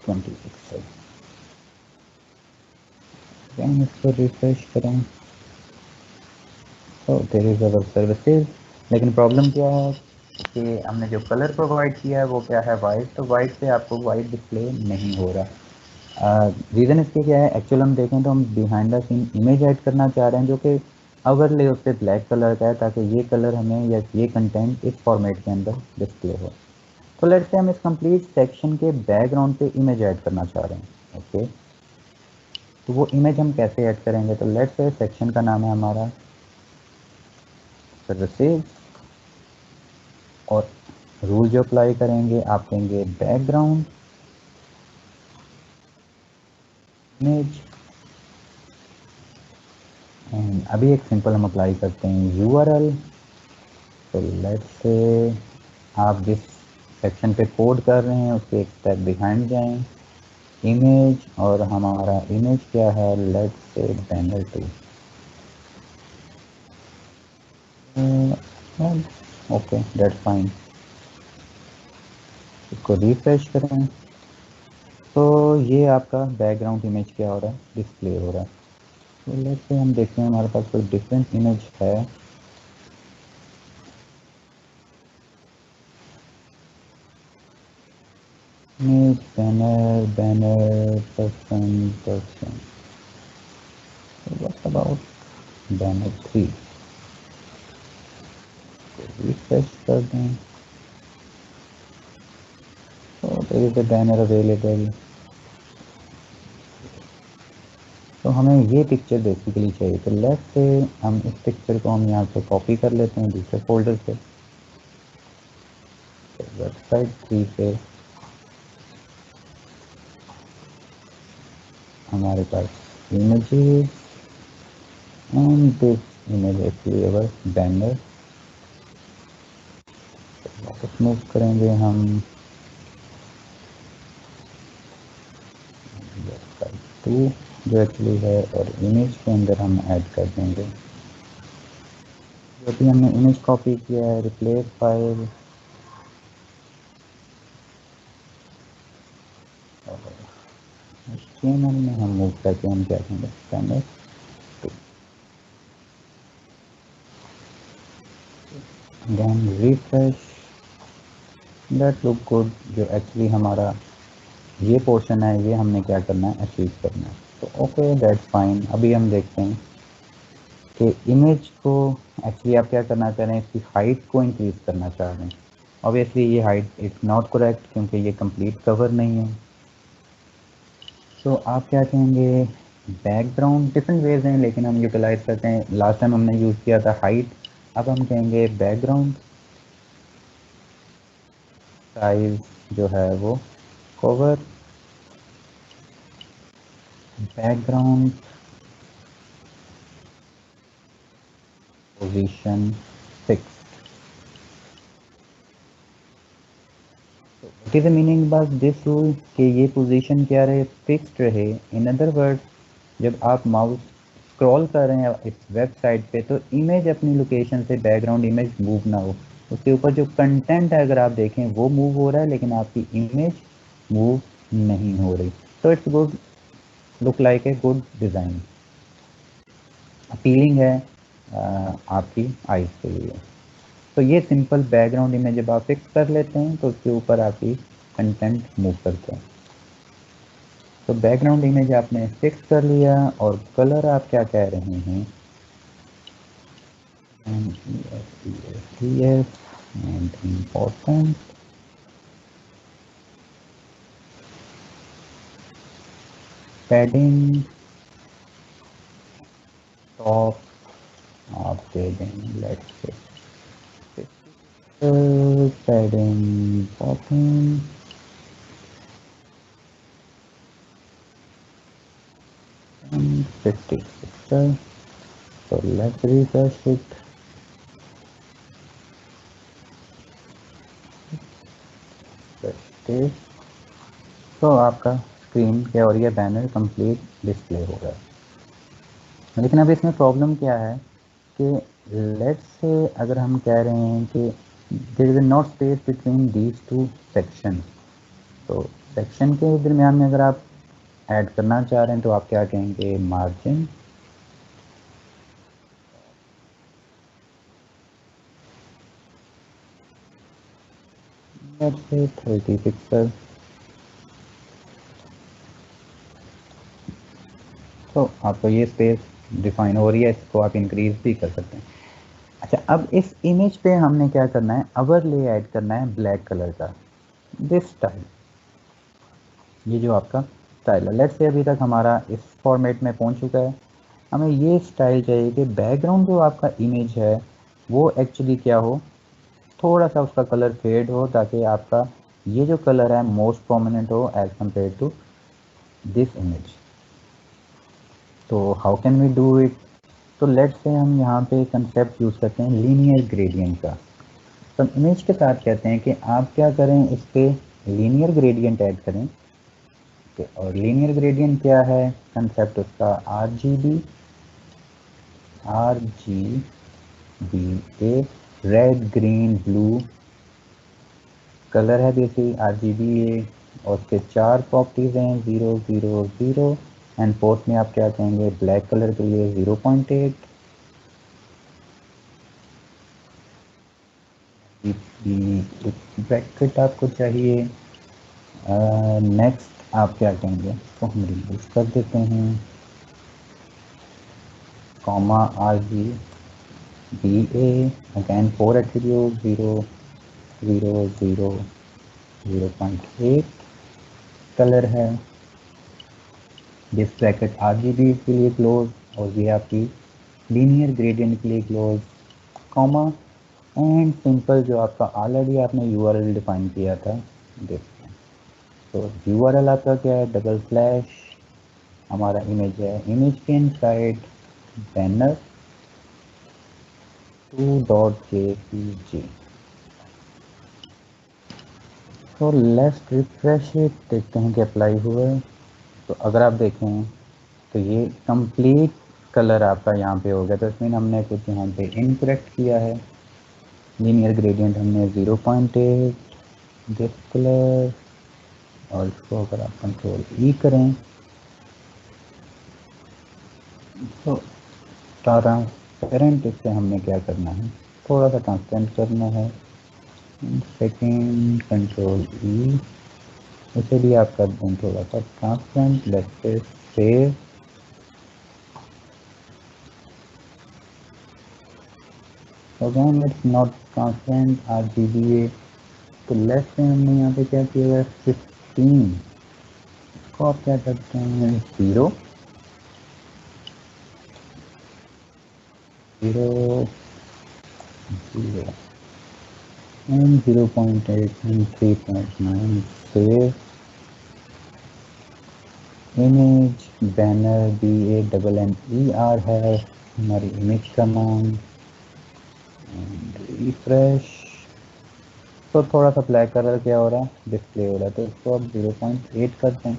26 है। अगैन इसको रिफ्रेश करें तो देयर इज़ अवर सर्विसेज। लेकिन प्रॉब्लम क्या है कि हमने जो कलर प्रोवाइड किया है वो क्या है, वाइट। तो वाइट पे आपको वाइट डिस्प्ले नहीं हो रहा। रीज़न इसके क्या है, एक्चुअल हम देखें तो हम behind the scene image add करना चाह रहे हैं जो कि ओवरले उस पर ब्लैक कलर का है, ताकि ये कलर हमें या ये कंटेंट इस फॉर्मेट के अंदर डिस्प्ले हो। तो लेट्स से हम इस कंप्लीट सेक्शन के बैकग्राउंड पे इमेज ऐड करना चाह रहे हैं। ओके, तो वो इमेज हम कैसे ऐड करेंगे? तो लेट्स से सेक्शन का नाम है हमारा सर्विसेज, और रूल जो अप्लाई करेंगे आप देंगे बैकग्राउंड इमेज। एंड अभी एक सिंपल हम अप्लाई करते हैं यूआरएल। तो लेट्स से आप जिस सेक्शन पे कोड कर रहे हैं उसके एक स्टेप बिहाइंड जाएं, इमेज, और हमारा इमेज क्या है, let's say banner 2। Okay, that's fine. इसको रिफ्रेश करें तो ये आपका बैकग्राउंड इमेज क्या हो रहा है, डिस्प्ले हो रहा है। तो लेट्स से हम देखते हैं हमारे पास कोई डिफरेंट इमेज है। Image banner banner person. What about banner 3? Refresh कर दें तो there is a banner available. तो हमें ये पिक्चर बेसिकली चाहिए। तो लेफ्ट से हम इस पिक्चर को हम यहाँ से कॉपी कर लेते हैं दूसरे फोल्डर से। तो वेबसाइट 3 पे हमारे पास images and this image actually our banner. वापस मूव करेंगे हम वेबसाइट 2 जो एक्चुअली है, और इमेज के अंदर हम ऐड कर देंगे जो भी हमने इमेज कॉपी किया है। रिप्लेस फाइल, HTML में हम मूव करके हम क्या करेंगे, banner 2। Then refresh, that look good. जो एक्चुअली हमारा ये पोर्शन है ये हमने क्या करना है, अचीव करना है। तो ओके, दैट्स फाइन। अभी हम देखते हैं कि इमेज को एक्चुअली आप क्या करना चाह रहे हैं, इसकी हाइट को इंक्रीज करना चाह रहे हैं। ऑब्वियसली ये हाइट इट्स नॉट करेक्ट क्योंकि ये कंप्लीट कवर नहीं है। तो आप क्या कहेंगे, बैकग्राउंड डिफरेंट वेज हैं लेकिन हम यूटिलाइज करते हैं। लास्ट टाइम हमने यूज़ किया था हाइट, अब हम कहेंगे बैकग्राउंड साइज जो है वो cover background position fix. It is the meaning बस दिस रूल कि ये पोजीशन क्या रहे, फिक्स्ड रहे। इन अदर वर्ड, जब आप माउस स्क्रॉल कर रहे हैं इस वेबसाइट पे तो इमेज अपनी लोकेशन से बैकग्राउंड इमेज मूव ना हो। उसके ऊपर जो कंटेंट है अगर आप देखें वो मूव हो रहा है लेकिन आपकी इमेज मूव नहीं हो रही। तो it's good, look like a good design, appealing है आपकी आईज के लिए। तो ये सिंपल बैकग्राउंड इमेज जब आप फिक्स कर लेते हैं तो उसके ऊपर आपकी कंटेंट मूव करते हैं। तो बैकग्राउंड इमेज आपने फिक्स कर लिया, और कलर आप क्या कह रहे हैं, and important padding top आप दे दें, लेट्स से padding bottom 50 pixel. So let's refresh it. तो आपका स्क्रीन क्या हो रही है, बैनर कंप्लीट डिस्प्ले हो रहा है। लेकिन अब इसमें प्रॉब्लम क्या है कि लेट्स से अगर हम कह रहे हैं कि there is not space between these two section, तो सेक्शन के दरमियान में अगर आप ऐड करना चाह रहे हैं तो आप क्या कहेंगे, मार्जिन लेट्स से 30 पिक्सल। तो आपको ये स्पेस डिफाइन हो रही है, इसको आप इंक्रीज भी कर सकते हैं। अच्छा, अब इस इमेज पे हमने क्या करना है, ओवरले ऐड करना है ब्लैक कलर का, दिस स्टाइल, ये जो आपका स्टाइल है। लेट्स से अभी तक हमारा इस फॉर्मेट में पहुंच चुका है, हमें ये स्टाइल चाहिए कि बैकग्राउंड जो आपका इमेज है वो एक्चुअली क्या हो, थोड़ा सा उसका कलर फेड हो, ताकि आपका ये जो कलर है मोस्ट प्रोमिनेंट हो as compared to this image. तो how can we do it? तो लेट्स से हम यहाँ पे कंसेप्ट यूज़ करते हैं लीनियर ग्रेडियंट का। तो इमेज के साथ कहते हैं कि आप क्या करें, इस पे लीनियर ग्रेडियंट ऐड करें। और लीनियर ग्रेडियंट क्या है, कंसेप्ट उसका RGB ए रेड ग्रीन ब्लू कलर है, बेसिकली RGB और उसके 4 प्रॉपर्टीज हैं, 0 0 0 एंड फोर्थ में आप क्या कहेंगे, ब्लैक कलर के लिए 0.8, ब्रैकेट आपको चाहिए। नेक्स्ट आप क्या कहेंगे, तो हम रिमूव कर देते हैं, comma RGBA again 4 attribute 0 0 0 0.8 colour है, दिस ब्रैकेट RGB के लिए क्लोज और ये आपकी लीनियर ग्रेडियंट के लिए क्लोज, कॉमा एंड सिंपल जो आपका ऑलरेडी आपने URL डिफाइन किया था दिस। तो URL आपका क्या है, डबल स्लैश हमारा इमेज है, इमेज के इनसाइड बैनर 2.jpg। तो लेट्स रिफ्रेश इट, देखते हैं कि अप्लाई हुआ है। तो अगर आप देखें तो ये कंप्लीट कलर आपका यहाँ पे हो गया, तो इसमें हमने कुछ यहाँ पे इनकरेक्ट किया है। लीनियर ग्रेडियंट हमने 0.8 दिस कलर, और इसको अगर आप कंट्रोल E करें तो ट्रांसपेरेंट, इससे हमने क्या करना है, थोड़ा सा ट्रांसपेरेंट करना है। सेकेंड कंट्रोल E, इसे भी आप कर दें थोड़ा सा transparent. Let's say save, again it's not transparent RGBA। तो लेट्स से हमने यहाँ पे क्या किया है 15, इसको आप क्या करते हैं 0 0 0 and 0.8 and 3.9 save image banner BANNER है हमारी इमेज का नाम, रिफ्रेश। तो थोड़ा सा ब्लैक कलर क्या हो रहा है, डिस्प्ले हो रहा है, तो इसको आप 0.8 करते हैं,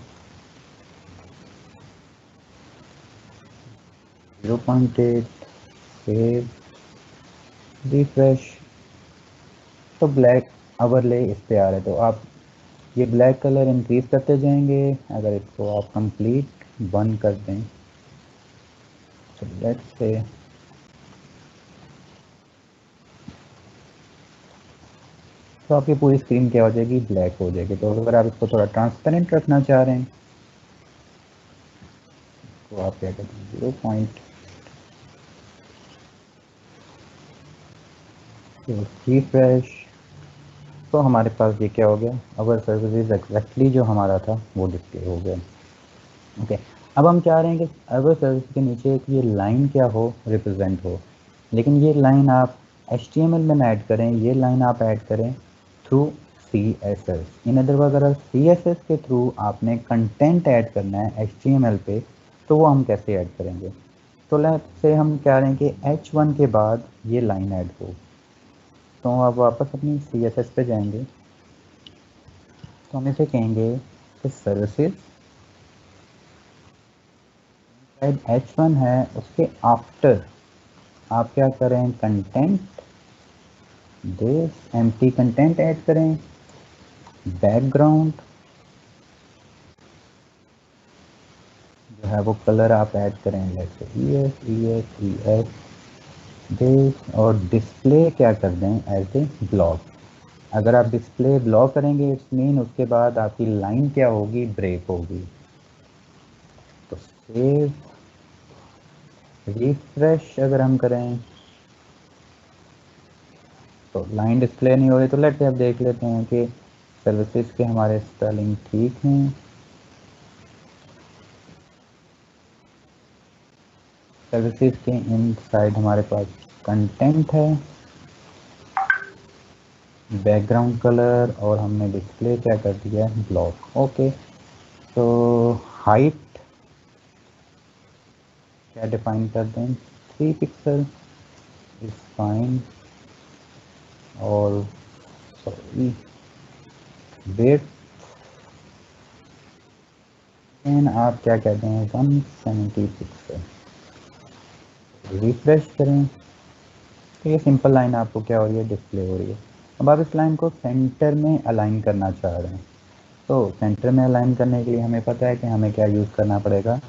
0.8 सेव रिफ्रेश। तो ब्लैक ओवरले इस पे आ रहा है, तो आप ये ब्लैक कलर इंक्रीज करते जाएंगे। अगर इसको आप कंप्लीट बंद कर दें, तो लेट्स से तो आपकी पूरी स्क्रीन क्या हो जाएगी, ब्लैक हो जाएगी। तो अगर आप इसको थोड़ा ट्रांसपेरेंट रखना चाह रहे हैं तो आप क्या करते हैं 0. रिफ्रेश। तो हमारे पास ये क्या हो गया, अवर सर्विसेज एग्जैक्टली जो हमारा था वो डिस्प्ले हो गया। ओके, अब हम चाह रहे हैं कि अवर सर्विस के नीचे एक ये लाइन क्या हो, रिप्रेजेंट हो, लेकिन ये लाइन आप HTML में ऐड करें, ये लाइन आप ऐड करें थ्रू CSS। इन अदर वर्ड, अगर CSS के थ्रू आपने कंटेंट ऐड करना है HTML पे, तो वो हम कैसे ऐड करेंगे? तो लेट्स से हम कह रहे हैं कि H1 के बाद ये लाइन ऐड हो, तो आप वापस अपनी CSS पे जाएंगे, तो हम इसे कहेंगे कि सर्विसेज H1 है, उसके आफ्टर आप क्या करें, content this empty content add करें, बैकग्राउंड जो है वो कलर आप ऐड करें, लेट्स से ES दिस, और डिस्प्ले क्या कर दें एज ए ब्लॉक। अगर आप डिस्प्ले ब्लॉक करेंगे इट्स मीन उसके बाद आपकी लाइन क्या होगी, ब्रेक होगी। तो सेव रिफ्रेश अगर हम करें तो लाइन डिस्प्ले नहीं हो रही, तो लेट्स अब देख लेते हैं कि सर्विसेज के हमारे स्पेलिंग ठीक हैं। सर्विसेज के इन साइड हमारे पास कंटेंट है, बैकग्राउंड कलर, और हमने डिस्प्ले क्या कर दिया है, ब्लॉक। ओके, तो हाइट क्या डिफाइन कर दें, 3 पिक्सल इज फाइन, और सॉरी वेट एंड आप क्या कहते हैं 170 पिक्सल। रिफ्रेश करें तो ये सिंपल लाइन आपको क्या हो रही है, डिस्प्ले हो रही है। अब आप इस लाइन को सेंटर में अलाइन करना चाह रहे हैं, तो सेंटर में अलाइन करने के लिए हमें पता है कि हमें क्या यूज़ करना पड़ेगा,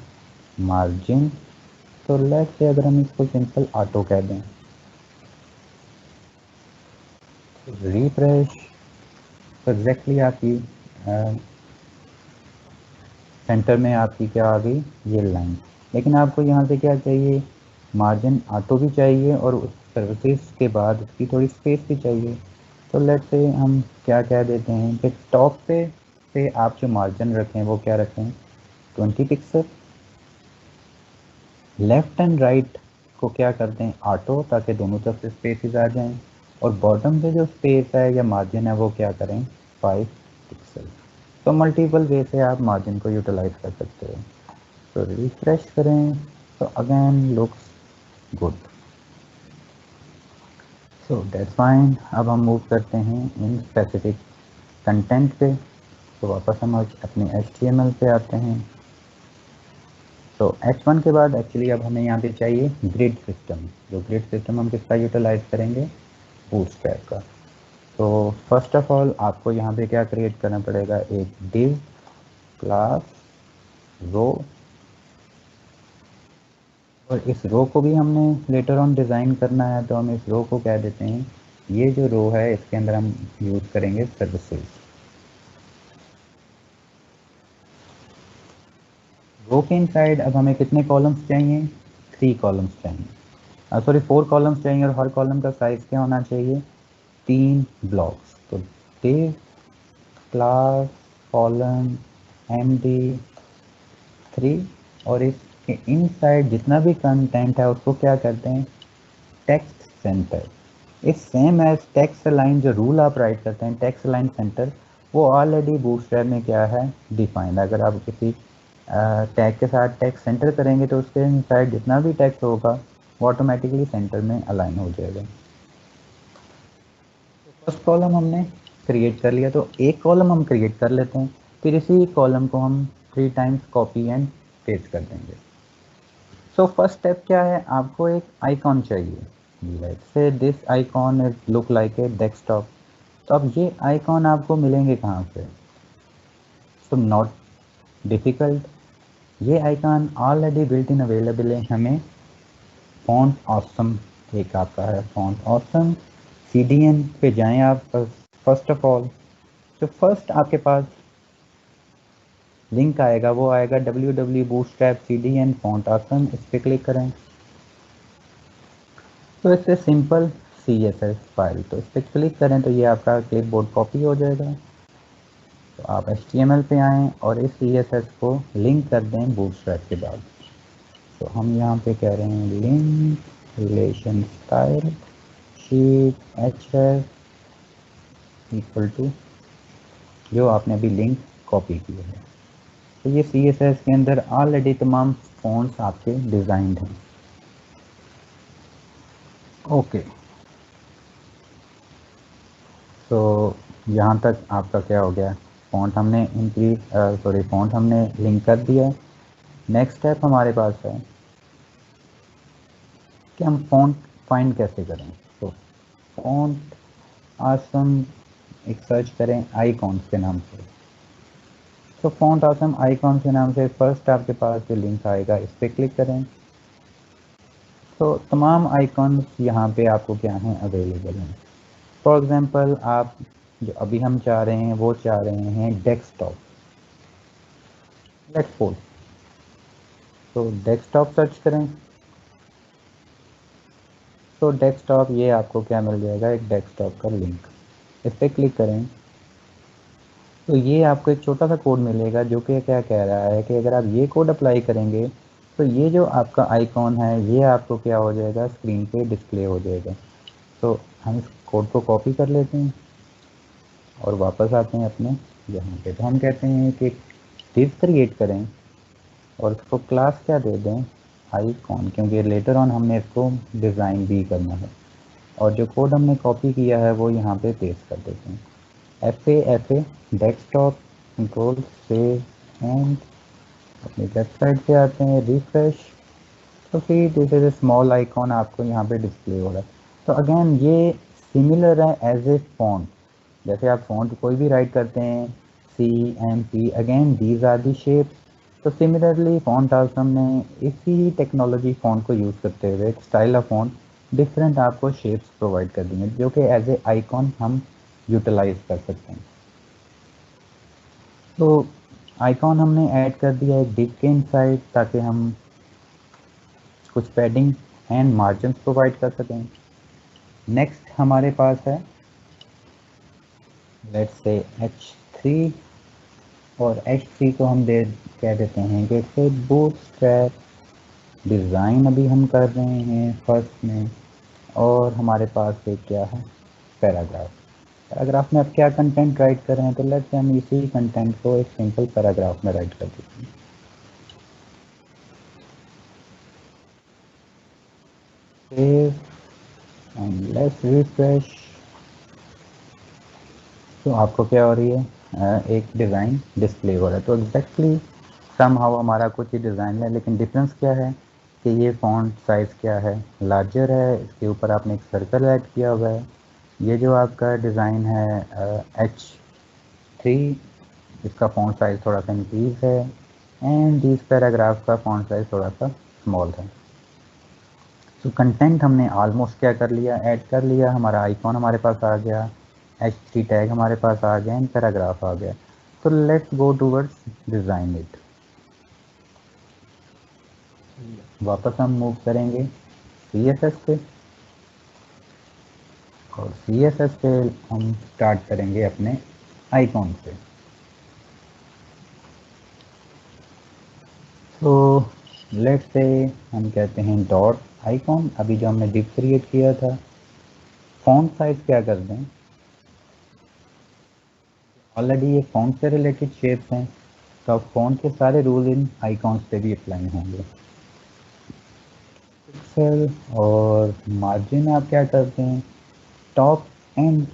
मार्जिन। तो लेट्स से अगर हम इसको सिंपल ऑटो कह दें, रिफ्रेश, तो एग्जैक्टली आपकी सेंटर में आपकी क्या आ गई, ये लाइन। लेकिन आपको यहाँ से क्या चाहिए, मार्जिन ऑटो भी चाहिए, और उस सर्विसेज के बाद उसकी थोड़ी स्पेस भी चाहिए। तो लेट्स से हम क्या कह देते हैं कि टॉप पे आप जो मार्जिन रखें वो क्या रखें, 20 पिक्सल। लेफ्ट एंड राइट को क्या करते हैं, ऑटो, ताकि दोनों तरफ से स्पेसेस आ जाएं, और बॉटम पे जो स्पेस है या मार्जिन है वो क्या करें, 5 पिक्सल। तो मल्टीपल वे से आप मार्जिन को यूटिलाइज कर सकते हो। तो रिफ्रेश करें तो again looks good. So that's fine. अब हम मूव करते हैं इन स्पेसिफिक कंटेंट पे। तो वापस हम अपने HTML पे आते हैं। तो H1 के बाद एक्चुअली अब हमें यहाँ पे चाहिए ग्रिड सिस्टम। जो ग्रिड सिस्टम हम किसका यूटिलाइज करेंगे, बूटस्ट्रैप का। तो फर्स्ट ऑफ ऑल आपको यहाँ पे क्या क्रिएट करना पड़ेगा, एक डिव क्लास रो, और इस रो को भी हमने लेटर ऑन डिज़ाइन करना है, तो हम इस रो को कह देते हैं, ये जो रो है इसके अंदर हम यूज़ करेंगे सर्विसेज। रो के इनसाइड अब हमें कितने कॉलम्स चाहिए, 3 कॉलम्स चाहिए, सॉरी 4 कॉलम्स चाहिए, और हर कॉलम का साइज़ क्या होना चाहिए, 3 ब्लॉक्स। तो डिव क्लास कॉलम MD3, और इसके इनसाइड जितना भी कंटेंट है उसको क्या करते हैं, टेक्स्ट सेंटर। इस सेम एज टेक्स्ट लाइन जो रूल आप राइट करते हैं, टेक्स्ट लाइन सेंटर, वो ऑलरेडी बूटस्ट्रैप में क्या है, डिफाइंड। अगर आप किसी टैग के साथ टेक्स्ट सेंटर करेंगे तो उसके इनसाइड जितना भी टेक्स्ट होगा वो ऑटोमेटिकली सेंटर में अलाइन हो जाएगा। फर्स्ट कॉलम हमने क्रिएट कर लिया, तो एक कॉलम हम क्रिएट कर लेते हैं, फिर इसी कॉलम को हम 3 टाइम्स कॉपी एंड पेस्ट कर देंगे। सो फर्स्ट स्टेप क्या है, आपको एक आइकॉन चाहिए। Let's say this icon is look like a desktop. तो अब ये आइकॉन आपको मिलेंगे कहाँ से, सो नॉट डिफ़िकल्ट, ये icon already built in available है। हमें फॉन्ट ऑसम एक आपका है, फॉन्ट ऑसम, CDN पे जाएं आप। फर्स्ट ऑफ ऑल जो फर्स्ट आपके पास लिंक आएगा वो आएगा www.bootstrap.cdn फॉन्ट ऑसम, इस पर क्लिक करें। तो इससे सिंपल CSS फाइल, तो इस पर क्लिक करें तो ये आपका क्लिपबोर्ड कॉपी हो जाएगा। तो आप HTML पे आएँ और इस CSS को लिंक कर दें बूटस्ट्रैप के बाद। तो हम यहाँ पे कह रहे हैं link relation style sheet href equal to जो आपने अभी लिंक कॉपी किया है। तो ये CSS के अंदर ऑलरेडी तमाम फॉन्ट्स आपके डिज़ाइंड हैं। ओके, तो यहाँ तक आपका क्या हो गया, फॉन्ट हमने फॉन्ट हमने लिंक कर दिया है। नेक्स्ट स्टेप हमारे पास है कि हम फॉन्ट फाइंड कैसे करें। तो फॉन्ट आसम एक सर्च करें आइकॉन्स के नाम से। तो फॉन्ट आसम आइकॉन के नाम से फर्स्ट आपके पास जो लिंक आएगा इस पर क्लिक करें। तो तमाम आइकॉन्स यहाँ पे आपको क्या हैं, अवेलेबल हैं। फॉर एग्जांपल आप जो अभी हम चाह रहे हैं वो चाह रहे हैं डेस्कटॉप, लेट्स सपोज। तो डेस्कटॉप सर्च करें तो डेस्कटॉप, ये आपको क्या मिल जाएगा, एक डेस्कटॉप का लिंक। इस पर क्लिक करें तो ये आपको एक छोटा सा कोड मिलेगा जो कि क्या कह रहा है कि अगर आप ये कोड अप्लाई करेंगे तो ये जो आपका आइकॉन है ये आपको क्या हो जाएगा, स्क्रीन पे डिस्प्ले हो जाएगा। तो हम इस कोड को कॉपी कर लेते हैं और वापस आते हैं अपने यहाँ पे। तो हम कहते हैं कि div क्रिएट करें और इसको क्लास क्या दे दें, आइकॉन, क्योंकि लेटर ऑन हमने इसको डिज़ाइन भी करना है। और जो कोड हमने कॉपी किया है वो यहाँ पे पेस्ट कर देते हैं। FA desktop control save and अपनी वेबसाइट पे आते हैं, रिफ्रेश। तो फिर दिस इज स्मॉल आइकॉन आपको यहाँ पे डिस्प्ले हो रहा है। तो अगेन ये सिमिलर है एज ए फॉन्ट। जैसे आप फॉन्ट कोई भी राइट करते हैं, CMP, again these are the shapes. तो सिमिलरली फॉन्ट आल्सो हमने इसी टेक्नोलॉजी फॉन्ट को यूज़ करते हुए एक स्टाइल ऑफ फॉन्ट डिफरेंट आपको शेप्स प्रोवाइड कर देंगे जो कि एज ए आइकॉन हम यूटिलाइज कर सकते हैं। तो आइकॉन हमने ऐड कर दिया है डिव के इनसाइड ताकि हम कुछ पैडिंग एंड मार्जिन प्रोवाइड कर सकें। नेक्स्ट हमारे पास है लेट्स से H3, और H3 को हम कह देते हैं कि इसे बूटस्ट्रैप डिज़ाइन अभी हम कर रहे हैं फर्स्ट में। और हमारे पास एक क्या है, पैराग्राफ। पैराग्राफ में अब क्या कंटेंट राइट कर रहे हैं, तो लेट्स से हम इसी कंटेंट को एक सिंपल पैराग्राफ में राइट कर देते हैं। Save and let's refresh. तो आपको क्या हो रही है, एक डिज़ाइन डिस्प्ले हो रहा है। तो एग्जैक्टली समहाउ हमारा कुछ ही डिज़ाइन है, लेकिन डिफरेंस क्या है कि ये फॉन्ट साइज़ क्या है, लार्जर है, इसके ऊपर आपने एक सर्कल ऐड किया हुआ है। ये जो आपका डिज़ाइन है H3, इसका फॉन्ट साइज़ थोड़ा सा इंक्रीज है, एंड दिस पैराग्राफ का फॉन्ट साइज़ थोड़ा सा स्मॉल है। तो कंटेंट हमने ऑलमोस्ट क्या कर लिया, ऐड कर लिया। हमारा आइकॉन हमारे पास आ गया, H3 टैग हमारे पास आ गया, एंड पैराग्राफ आ गया। तो let's go towards design it. वापस हम मूव करेंगे CSS पे, और CSS पे हम स्टार्ट करेंगे अपने आइकॉन से। तो लेट्स से हम कहते हैं डॉट आइकॉन, अभी जो हमने डिव क्रिएट किया था। फॉन्ट साइज क्या कर दें, ऑलरेडी ये फॉन्ट से रिलेटेड शेप्स हैं, तो अब फॉन्ट के सारे रूल इन आइकॉन्स पे भी अप्लाई होंगे। पिक्सल और मार्जिन आप क्या करते हैं, टॉप एंड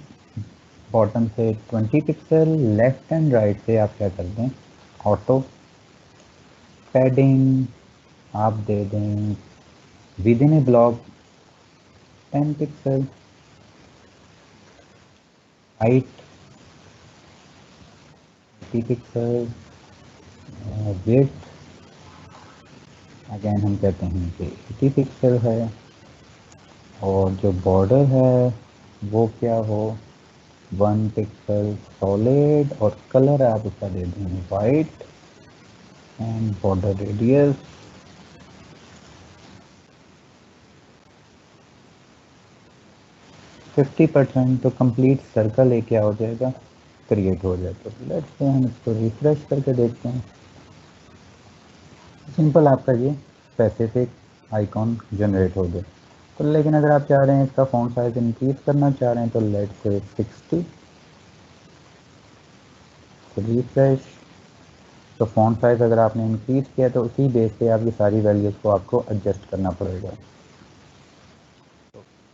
बॉटम से 20 पिक्सल, लेफ्ट एंड राइट से आप क्या करते हैं, ऑटो। पैडिंग आप दे दें with in A block 10 pixel, height 30 pixel, width again हम कहते हैं कि 80 पिक्सल है, और जो बॉर्डर है वो क्या हो, 1 पिक्सल सॉलिड, और कलर आप उसका दे दें वाइट, एंड बॉर्डर रेडियस 50%। तो कंप्लीट सर्कल एक क्या हो जाएगा, क्रिएट हो जाएगा। तो लेट्स से हम इसको रिफ्रेश करके देखते हैं। सिंपल आपका ये स्पेसिफिक आइकॉन जनरेट हो गया। तो लेकिन अगर आप चाह रहे हैं इसका फॉन्ट साइज इंक्रीज करना चाह रहे हैं तो लेट्स से 60, रिफ्रेश। तो फॉन्ट साइज अगर आपने इंक्रीज किया तो उसी बेस पे आपकी सारी वैल्यूज़ को आपको एडजस्ट करना पड़ेगा।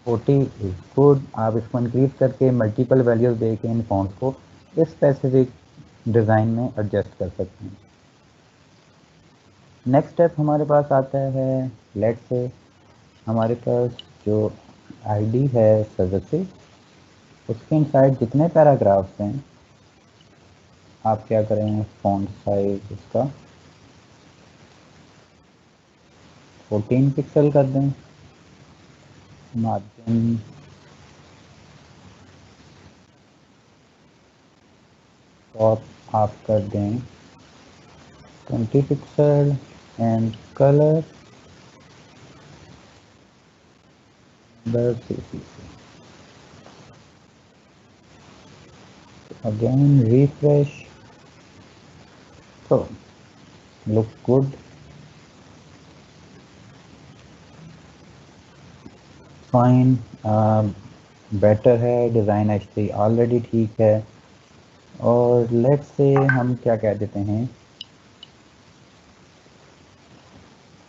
40 इज गुड। आप इसको इंक्रीज करके मल्टीपल वैल्यूज़ दे के इन फॉन्ट्स को इस स्पेसिफिक डिज़ाइन में एडजस्ट कर सकते हैं। नेक्स्ट स्टेप हमारे पास आता है, लेट्स से हमारे पास जो आईडी है सर्विसेज, उसके इनसाइड जितने पैराग्राफ्स हैं आप क्या करें, फॉन्ट साइज उसका 14 पिक्सल कर दें, मार्जिन टॉप आप कर दें 20 पिक्सल, एंड कलर बस इसी से अगेन रिफ्रेश, तो लुक गुड, फाइन, बेटर है, डिज़ाइन एक्चुअली ऑलरेडी ठीक है। और लेट्स से हम क्या कह देते हैं,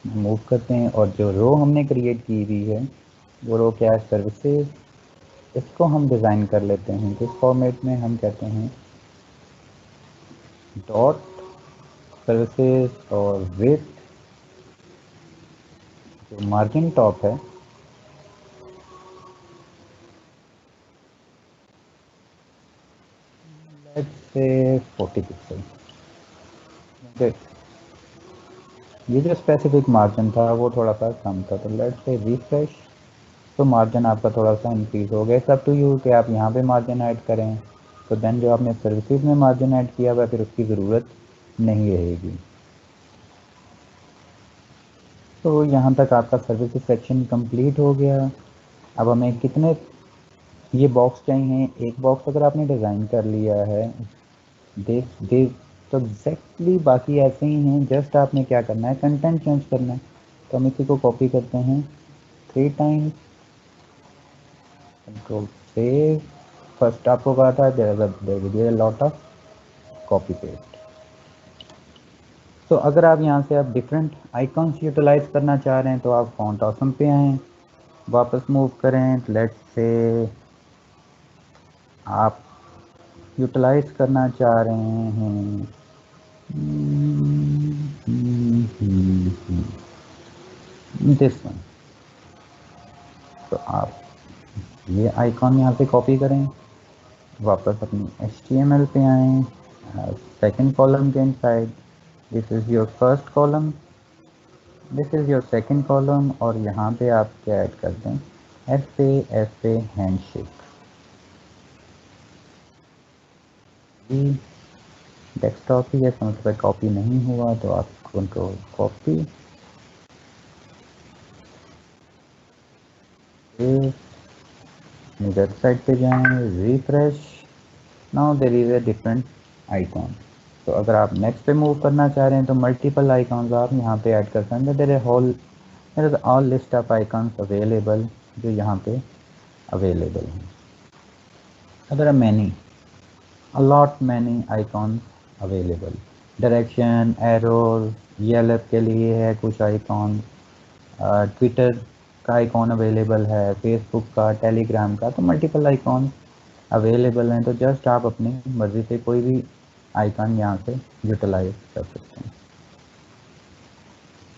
मूव करते हैं और जो रो हमने क्रिएट की हुई है वो रो क्या है, सर्विसेज, इसको हम डिज़ाइन कर लेते हैं जिस फॉर्मेट में हम कहते हैं डॉट सर्विसेज और विथ जो मार्जिन टॉप है लेट्स से 40 पिक्सल। ये जो स्पेसिफिक मार्जिन था वो थोड़ा सा कम था, तो लेट्स से रिफ्रेश, तो मार्जिन आपका थोड़ा सा इंक्रीज हो गया। सब टू यू कि आप यहाँ पे मार्जिन ऐड करें, तो देन जो आपने सर्विसेज में मार्जिन ऐड किया हुआ फिर उसकी ज़रूरत नहीं रहेगी। तो यहाँ तक आपका सर्विसेज सेक्शन कंप्लीट हो गया। अब हमें कितने ये बॉक्स चाहिए, एक बॉक्स अगर आपने डिज़ाइन कर लिया है दे तो एग्जैक्टली बाकी ऐसे ही हैं, जस्ट आपने क्या करना है, कंटेंट चेंज करना है। तो हम इसी को कॉपी करते हैं 3 टाइम्स, कंट्रोल सेव, फर्स्ट आपको कहा था there will be a lot of copy paste. तो अगर आप यहाँ से आप डिफरेंट आइकॉन्स यूटिलाइज करना चाह रहे हैं तो आप फॉन्ट ऑसम पे आएँ, वापस मूव करें, लेट्स से आप यूटिलाइज करना चाह रहे हैं दिस वन, तो आप ये आइकॉन यहाँ से कॉपी करें, वापस अपनी HTML पे आएँ, सेकंड कॉलम के inside this is your first column, this is your second column, और यहाँ पे आप क्या ऐड कर दें, FA हैंडशेक। डेस्कटॉप ही है, समझ पर कॉपी नहीं हुआ तो आप कंट्रोल कॉपी, वेबसाइट पे जाएं, refresh, now there is a different icon. तो अगर आप नेक्स्ट पे मूव करना चाह रहे हैं तो मल्टीपल आइकॉन्स आप यहाँ पे ऐड कर सकते हैं। There is all list of icons available जो यहाँ पे अवेलेबल हैं। अगर many a lot many icons available, direction, arrows, Yelp के लिए है कुछ आइकॉन, ट्विटर का आइकॉन अवेलेबल है, फेसबुक का, टेलीग्राम का, तो मल्टीपल आइकॉन अवेलेबल हैं। तो जस्ट आप अपनी मर्ज़ी से कोई भी आइकॉन यहाँ से यूटिलाइज कर सकते हैं।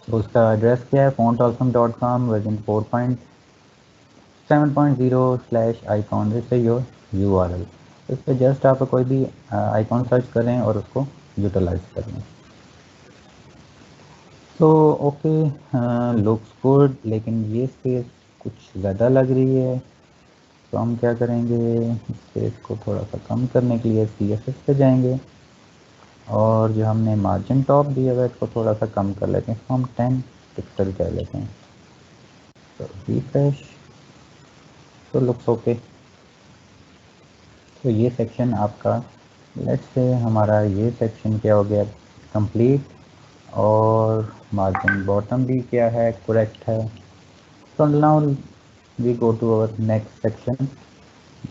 तो उसका एड्रेस क्या है, fontawesome.com version 4.7.0/icon, this is your URL। इस पर जस्ट आप कोई भी आइकॉन सर्च करें और उसको यूटिलाइज करें। तो ओके, लुक्स गुड, लेकिन ये स्पेस कुछ ज़्यादा लग रही है, तो हम क्या करेंगे, स्पेस को थोड़ा सा कम करने के लिए CSS पे जाएंगे और जो हमने मार्जिन टॉप दिया हुआ है इसको थोड़ा सा कम कर लेते हैं, इसको हम 10 पिक्सल कर लेते हैं। तो रिफ्रेश, तो लुक्स ओके। तो ये सेक्शन आपका, लेट्स से हमारा ये सेक्शन क्या हो गया, कंप्लीट, और मार्जिन बॉटम भी क्या है, करेक्ट है। तो now we go to our next section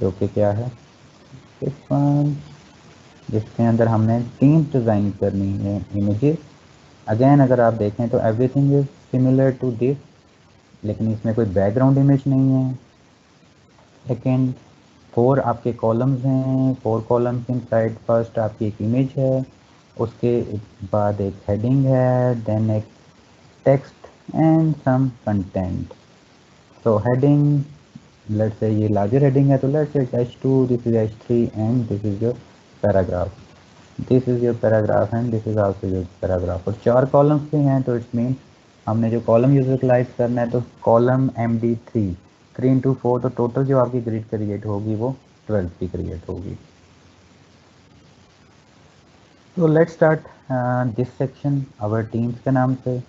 जो कि क्या है, इस वन, जिसके अंदर हमने थीम्स डिज़ाइन करनी है, इमेजेस। अगेन अगर आप देखें तो everything is similar to this, लेकिन इसमें कोई बैकग्राउंड इमेज नहीं है। सेकेंड, 4 आपके कॉलम्स हैं, 4 कॉलम्स इन साइड, फर्स्ट आपकी एक इमेज है, उसके बाद एक हेडिंग है, देन एक टेक्स्ट एंड सम कंटेंट। तो हेडिंग, लेट्स से ये लार्जर हेडिंग है, तो लेट्स से H2, this is H3 and this is your paragraph, this is your paragraph and this is also your paragraph. और 4 columns भी हैं, तो इट्स मीन हमने जो कॉलम यूटिलाइज करना है, तो कॉलम MD3 3 into 4, तो टोटल जो आपकी ग्रिड क्रिएट होगी वो 12 की क्रिएट होगी। तो let's start this section our teams के नाम से।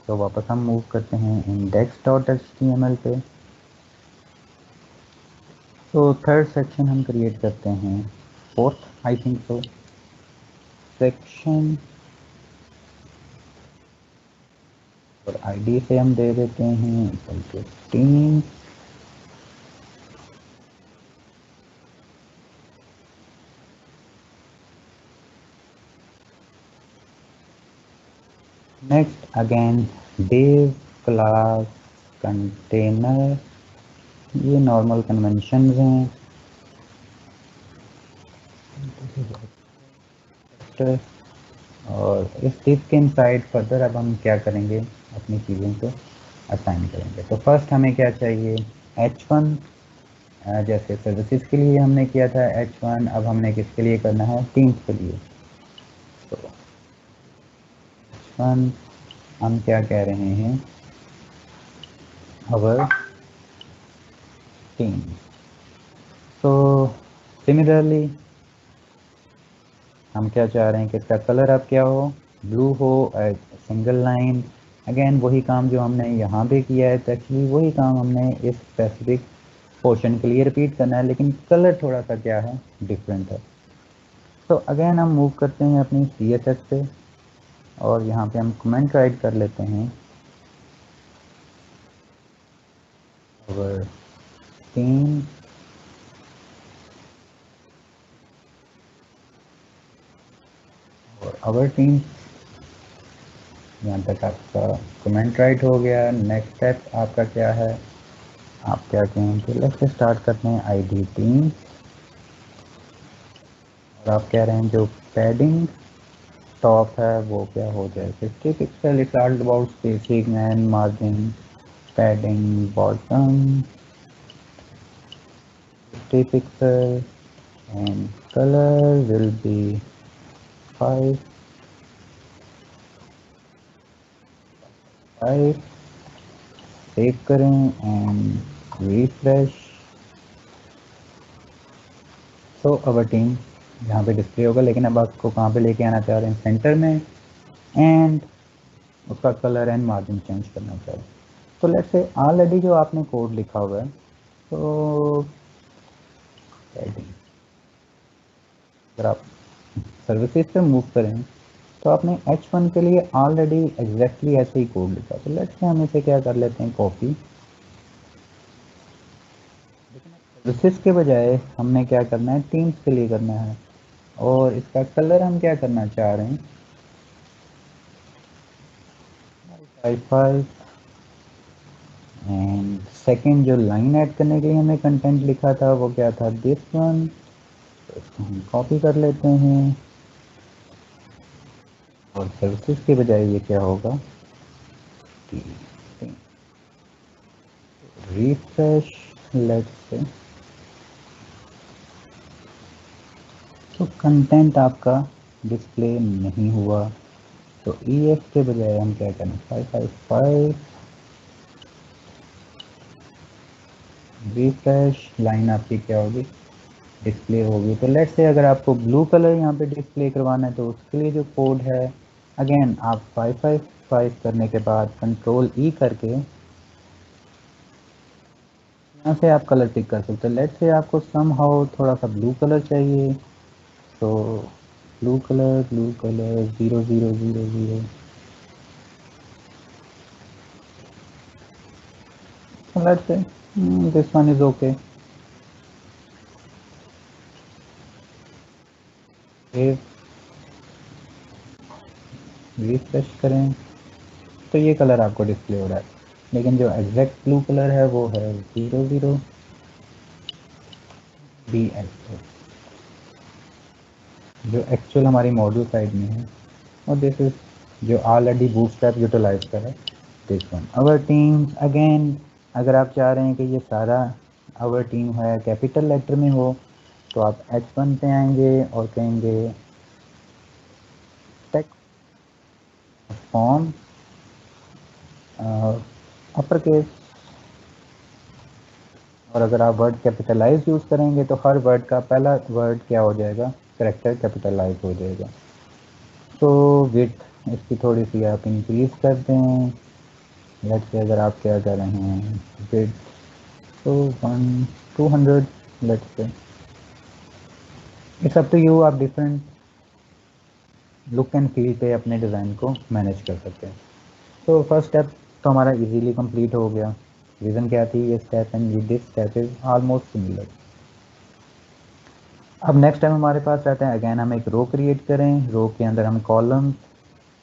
तो वापस हम मूव करते हैं index.html पे, तो थर्ड सेक्शन हम क्रिएट करते हैं, fourth I think so section, और आईडी से हम दे देते हैं equal to team. Next again div class container, ये नॉर्मल कन्वेंशन हैं। और इस डिव के इनसाइड फर्दर अब हम क्या करेंगे, अपनी चीज़ों को असाइन करेंगे। तो फर्स्ट हमें क्या चाहिए, h1, जैसे सर्विसेज के लिए हमने किया था h1, अब हमने किसके लिए करना है, टीम्स के लिए। तो h1 हम क्या कह रहे हैं, अवर टीम। तो सिमिलरली हम क्या चाह रहे हैं कि इसका कलर अब क्या हो, ब्लू हो, सिंगल लाइन। अगेन वही काम जो हमने यहाँ पे किया है, तो एक्चुअली वही काम हमने इस स्पेसिफिक पोर्शन के लिए रिपीट करना है, लेकिन कलर थोड़ा सा क्या है, डिफरेंट है। तो अगेन हम मूव करते हैं अपनी CSS पे, और यहाँ पे हम कमेंट राइट कर लेते हैं, और टीम और अवर टीम, यहाँ तक आपका कमेंट राइट हो गया। नेक्स्ट स्टेप आपका क्या है, आप क्या कहेंगे, लेट्स से स्टार्ट करते हैं आईडी टीम, और आप कह रहे हैं जो पैडिंग टॉप है वो क्या हो जाए, 50 pixel, it's all about spacing and margin. Padding bottom 50 pixel and colour will be 5 save करें एंड रिफ्रेश। तो अवर टीम यहाँ पे डिस्प्ले होगा, लेकिन अब आपको कहाँ पे लेके आना चाह रहे हैं, सेंटर में, एंड उसका कलर एंड मार्जिन चेंज करना चाह रहे हैं। तो लेट्स से ऑलरेडी जो आपने कोड लिखा हुआ है, तो अगर आप सर्विसेज पे मूव करें तो आपने H1 के लिए ऑलरेडी एग्जैक्टली ऐसे ही कोड लिखा, तो लेट्स से हम इसे क्या कर लेते हैं, कॉपी। सर्विसेज के बजाय हमने क्या करना है, टीम्स के लिए करना है, और इसका कलर हम क्या करना चाह रहे हैं, 5 एंड सेकेंड जो लाइन ऐड करने के लिए हमें कंटेंट लिखा था वो क्या था, दिस वन। तो इसको हम कॉपी कर लेते हैं, और सर्विसेज के बजाय ये क्या होगा, रिफ्रेश। लेट्स से तो कंटेंट आपका डिस्प्ले नहीं हुआ, तो EF के बजाय हम क्या करें, 555 रिफ्रेश, लाइन आपकी क्या होगी, डिस्प्ले होगी। तो लेट्स से अगर आपको ब्लू कलर यहाँ पे डिस्प्ले करवाना है, तो उसके लिए जो कोड है, अगेन आप 555 करने के बाद कंट्रोल E करके यहाँ से आप कलर पिक कर सकते हो। लेट्स से आपको सम हाउ थोड़ा सा ब्लू कलर चाहिए, तो blue colour 0000, so let's say this one is okay. Refresh करें तो ये कलर आपको डिस्प्ले हो रहा है, लेकिन जो एग्जैक्ट ब्लू कलर है वो है 00BS, जो एक्चुअल हमारी मॉड्यूल साइड में है, और दिस इज जो ऑलरेडी बूटस्ट्रैप यूटिलाइज कर है, this one. Our teams again, अगर आप चाह रहे हैं कि ये सारा अवर टीम है कैपिटल लेटर में हो, तो आप H1 पे आएंगे और कहेंगे टेक्स्ट फॉर्म अपर केस, और अगर आप वर्ड कैपिटलाइज यूज़ करेंगे तो हर वर्ड का पहला वर्ड क्या हो जाएगा, करेक्टर कैपिटलाइज हो जाएगा। तो विड्थ इसकी थोड़ी सी आप इंक्रीज कर दें, लेट्स से अगर आप क्या कर रहे हैं विड्थ, तो 200 let's say it's up to you, आप डिफरेंट लुक एंड फील पे अपने डिज़ाइन को मैनेज कर सकते हैं। तो फर्स्ट स्टेप तो हमारा इजीली कंप्लीट हो गया। रीज़न क्या थी, ये step and this step is almost similar. अब नेक्स्ट टाइम हमारे पास रहता है अगेन हम एक रो क्रिएट करें, रो के अंदर हम कॉलम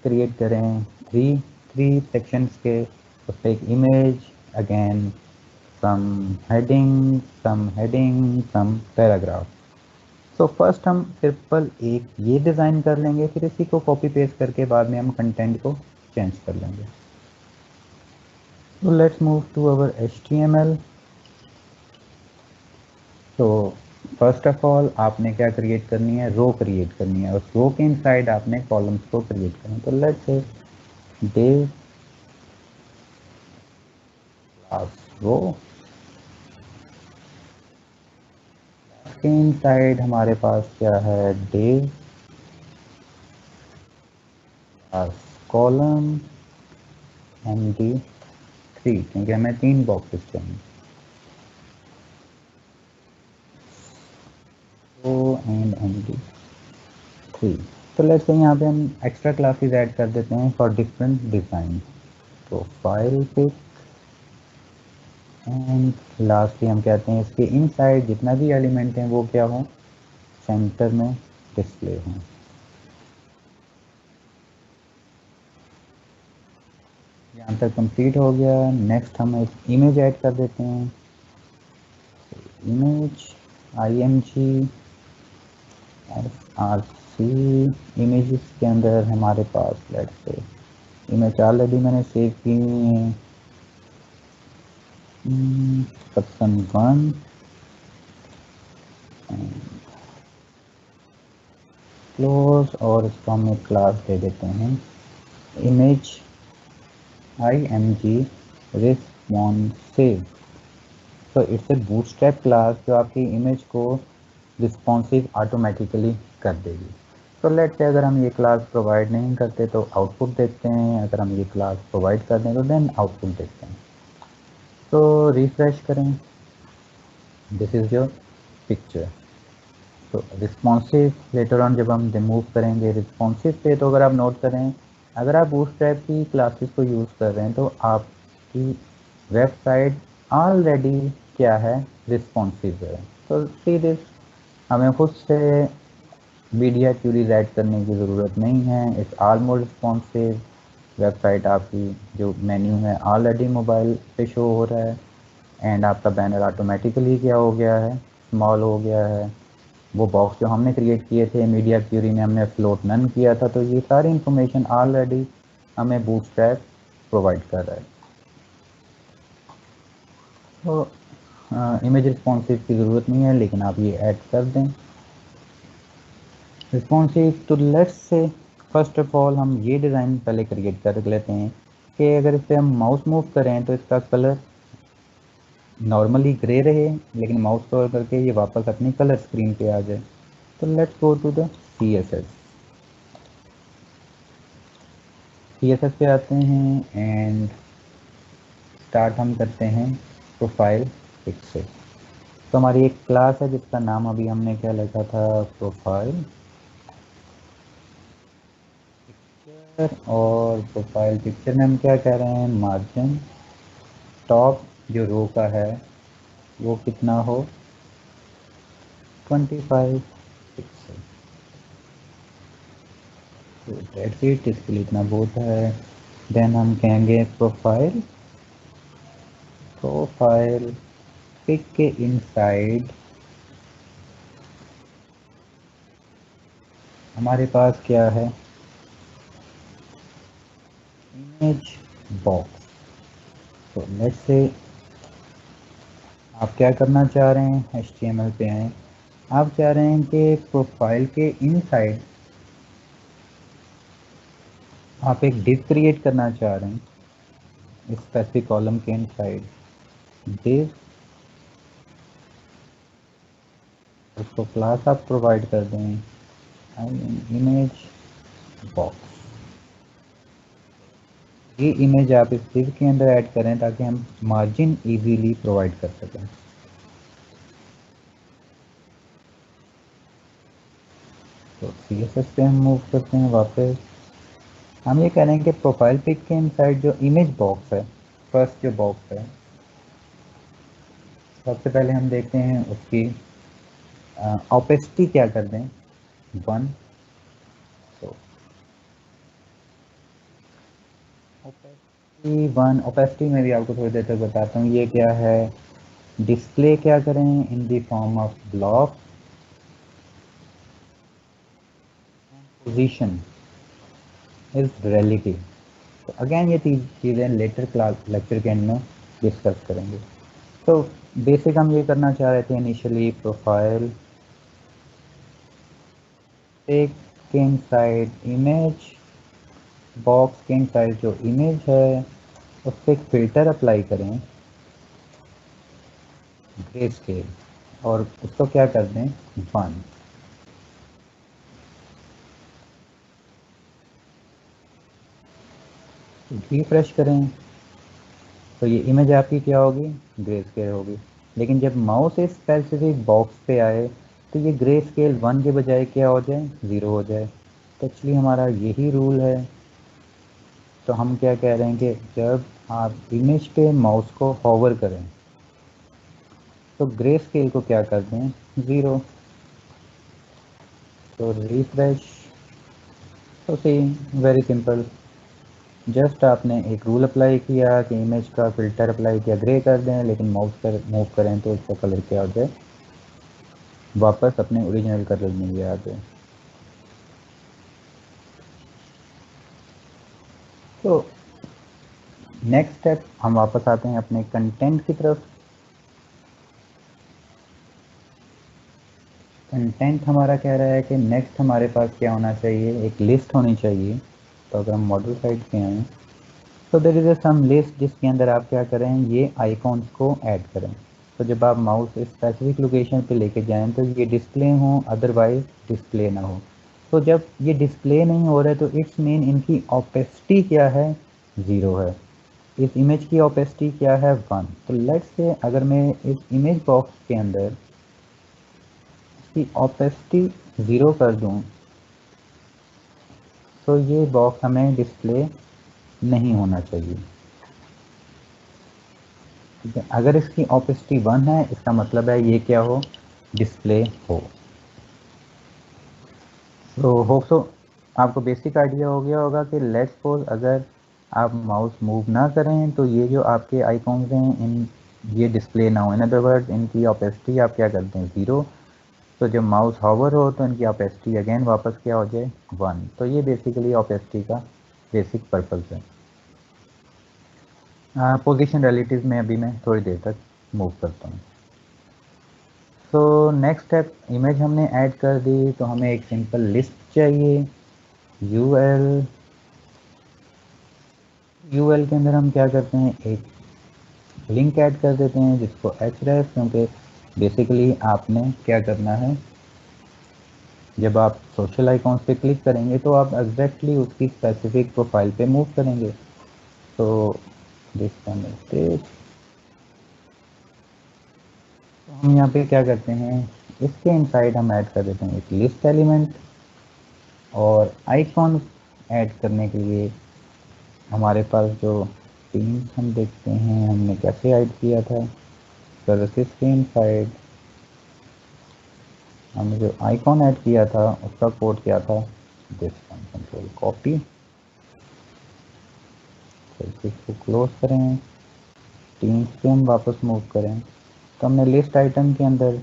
क्रिएट करें थ्री थ्री सेक्शंस के, उस पर एक image, again some heading some paragraph. तो फर्स्ट हम सिंपल एक ये डिज़ाइन कर लेंगे, फिर इसी को कॉपी पेस्ट करके बाद में हम कंटेंट को चेंज कर लेंगे। तो let's move to our HTML। तो फर्स्ट ऑफ ऑल आपने क्या क्रिएट करनी है, रो क्रिएट करनी है, उस रो के इनसाइड आपने कॉलम्स को क्रिएट करना है। तो लेट्स से डे क्लास रो के इनसाइड हमारे पास क्या है, डे क्लास कॉलम MD3, क्योंकि हमें 3 बॉक्सेस चाहिए, ओ एंड MD3। तो लेट्स से यहाँ पे हम एक्स्ट्रा क्लासेस ऐड कर देते हैं फॉर डिफरेंट डिज़ाइन। तो फाइल पिक एंड लास्टली हम कहते हैं इसके इनसाइड जितना भी एलिमेंट हैं वो क्या हो, सेंटर में डिस्प्ले हों। यहाँ तक कंप्लीट हो गया। नेक्स्ट हम एक इमेज ऐड कर देते हैं, इमेज IMG SRC। इमेजेस के अंदर हमारे पास लेट्स से इमेज ऑलरेडी मैंने सेव की हुई है, पर्सन 1 क्लोज, और इसको हम एक क्लास दे देते हैं इमेज IMG रिस्पॉन्सिव। तो इट्स ए बूटस्ट्रैप क्लास जो आपकी इमेज को रिस्पॉन्सिव ऑटोमेटिकली कर देगी। तो लेट्स से अगर हम ये क्लास प्रोवाइड नहीं करते तो आउटपुट देखते हैं, अगर हम ये क्लास प्रोवाइड कर दें तो देन आउटपुट देखते हैं। तो रिफ्रेश करें, दिस इज़ योर पिक्चर। तो रिस्पॉन्सिव लेटर ऑन जब हम रिमूव करेंगे रिस्पॉन्सिव पे, तो अगर आप नोट करें अगर आप बूटस्ट्रैप की क्लासेस को यूज़ कर रहे हैं तो आपकी वेबसाइट ऑलरेडी क्या है, रिस्पॉन्सिव है। तो सी दिस, हमें खुद से मीडिया क्यूरीज ऐड करने की ज़रूरत नहीं है, इट्स ऑलमोस्ट रिस्पॉन्सिव। वेबसाइट आपकी जो मेन्यू है ऑलरेडी मोबाइल पे शो हो रहा है, एंड आपका बैनर ऑटोमेटिकली क्या हो गया है, स्मॉल हो गया है। वो बॉक्स जो हमने क्रिएट किए थे मीडिया क्यूरी में हमने फ्लोट नन किया था, तो ये सारी इंफॉर्मेशन ऑलरेडी हमें बूटस्ट्रैप प्रोवाइड कर रहा है। तो इमेज रिस्पॉन्सिव की ज़रूरत नहीं है, लेकिन आप ये ऐड कर दें रिस्पॉन्सिव। तो लेट्स से फर्स्ट ऑफ ऑल हम ये डिज़ाइन पहले क्रिएट कर लेते हैं कि अगर इस पर हम माउस मूव करें तो इसका कलर नॉर्मली ग्रे रहे, लेकिन माउस पर करके ये वापस अपनी कलर स्क्रीन पे आ जाए। तो let's go to the CSS पे आते हैं एंड स्टार्ट हम करते हैं प्रोफाइल पिक्चर। तो हमारी एक क्लास है जिसका नाम अभी हमने क्या लिखा था, प्रोफाइल पिक्चर। और प्रोफाइल पिक्चर में हम क्या कह रहे हैं, मार्जिन टॉप जो रो का है वो कितना हो, 25 पिक्सल। तो दैट्स इट, इसके लिए इतना बहुत है। देन हम कहेंगे प्रोफाइल पिक के इनसाइड हमारे पास क्या है, इमेज बॉक्स। तो लेट्स से आप क्या करना चाह रहे हैं, HTML पे हैं, आप चाह रहे हैं कि प्रोफाइल के इनसाइड आप एक डिव क्रिएट करना चाह रहे हैं, स्पेसिफिक कॉलम के इनसाइड डिव, उसको क्लास आप प्रोवाइड कर दें इमेज बॉक्स। ये इमेज आप इस डिव के अंदर ऐड करें ताकि हम मार्जिन इजीली प्रोवाइड कर सकें। तो CSS पे हम मूव करते हैं वापस। हम ये कह रहे हैं कि प्रोफाइल पिक के इनसाइड जो इमेज बॉक्स है, फर्स्ट जो बॉक्स है, सबसे पहले हम देखते हैं उसकी ओपेसिटी क्या कर दें, 1। तो ओपेसिटी 1, ओपेसिटी में भी आपको थोड़ी देर तक बताता हूँ ये क्या है। डिस्प्ले क्या करें in the form of block, position is relative. तो अगेन ये चीज़ें लेटर क्लास लेक्चर के एंड में डिस्कस करेंगे। तो बेसिक हम ये करना चाह रहे थे इनिशियली, प्रोफाइल पिक के इनसाइड इमेज बॉक्स के इनसाइड जो इमेज है उस पर एक फिल्टर अप्लाई करें, ग्रे स्केल, और उसको क्या कर दें, 1। रिफ्रेश करें तो ये इमेज आपकी क्या होगी, ग्रे स्केल होगी। लेकिन जब माउस इस स्पेसिफिक बॉक्स पे आए तो ये ग्रे स्केल 1 के बजाय क्या हो जाए, 0 हो जाए। तो एक्चुअली हमारा यही रूल है। तो हम क्या कह रहे हैं कि जब आप इमेज पे माउस को होवर करें तो ग्रे स्केल को क्या कर दें, 0। तो रिफ्रेश, तो सी, वेरी सिंपल। जस्ट आपने एक रूल अप्लाई किया कि इमेज का फिल्टर अप्लाई किया, ग्रे कर दें, लेकिन माउस पर मूव करें तो उसका कलर क्या हो जाए, वापस अपने ओरिजिनल कलर में आ जाए। तो नेक्स्ट स्टेप हम वापस आते हैं अपने कंटेंट की तरफ। कंटेंट हमारा कह रहा है कि नेक्स्ट हमारे पास क्या होना चाहिए, एक लिस्ट होनी चाहिए। तो अगर हम मॉडल साइड पे आएँ तो देयर इज़ सम लिस्ट जिसके अंदर आप क्या करें, ये आइकॉन्स को ऐड करें। तो जब आप माउस स्पेसिफिक लोकेशन पे लेके जाएं तो ये डिस्प्ले हो, अदरवाइज डिस्प्ले ना हो। तो जब ये डिस्प्ले नहीं हो रहा है तो इट्स मीन इनकी ओपेसिटी क्या है, 0 है। इस इमेज की ओपेसिटी क्या है, 1। तो लेट्स से अगर मैं इस इमेज बॉक्स के अंदर इसकी ओपेसिटी 0 कर दूं तो ये बॉक्स हमें डिस्प्ले नहीं होना चाहिए। ठीक है, अगर इसकी ओपेसिटी 1 है इसका मतलब है ये क्या हो, डिस्प्ले हो। तो होप सो आपको बेसिक आइडिया हो गया होगा कि लेट्स सपोज अगर आप माउस मूव ना करें तो ये जो आपके आइकॉन्स हैं इन ये डिस्प्ले ना हो, इन अदर वर्ड्स इनकी ओपेसिटी आप क्या करते हैं, 0। तो जब माउस हॉवर हो तो इनकी ओपेसिटी अगेन वापस क्या हो जाए, 1। तो ये बेसिकली ओपेसिटी का बेसिक पर्पज़ है। पोजीशन रिलेटिव में अभी मैं थोड़ी देर तक मूव करता हूँ। तो नेक्स्ट स्टेप, इमेज हमने ऐड कर दी तो हमें एक सिंपल लिस्ट चाहिए। यूएल के अंदर हम क्या करते हैं, एक लिंक ऐड कर देते हैं जिसको href, क्योंकि बेसिकली आपने क्या करना है, जब आप सोशल आइकॉन्स पे क्लिक करेंगे तो आप एग्जैक्टली उसकी स्पेसिफिक प्रोफाइल पे मूव करेंगे। तो दिस वन इज, हम यहाँ पे क्या करते हैं, इसके इनसाइड हम ऐड कर देते हैं एक लिस्ट एलिमेंट। और आइकॉन ऐड करने के लिए हमारे पास जो टीम्स हम देखते हैं हमने कैसे ऐड किया था, सर्विसेज के इनसाइड हमने जो आइकॉन ऐड किया था उसका कोड क्या था, this one, control copy, services को क्लोज करें, टीम्स पे हम वापस मूव करें। तो हमने लिस्ट आइटम के अंदर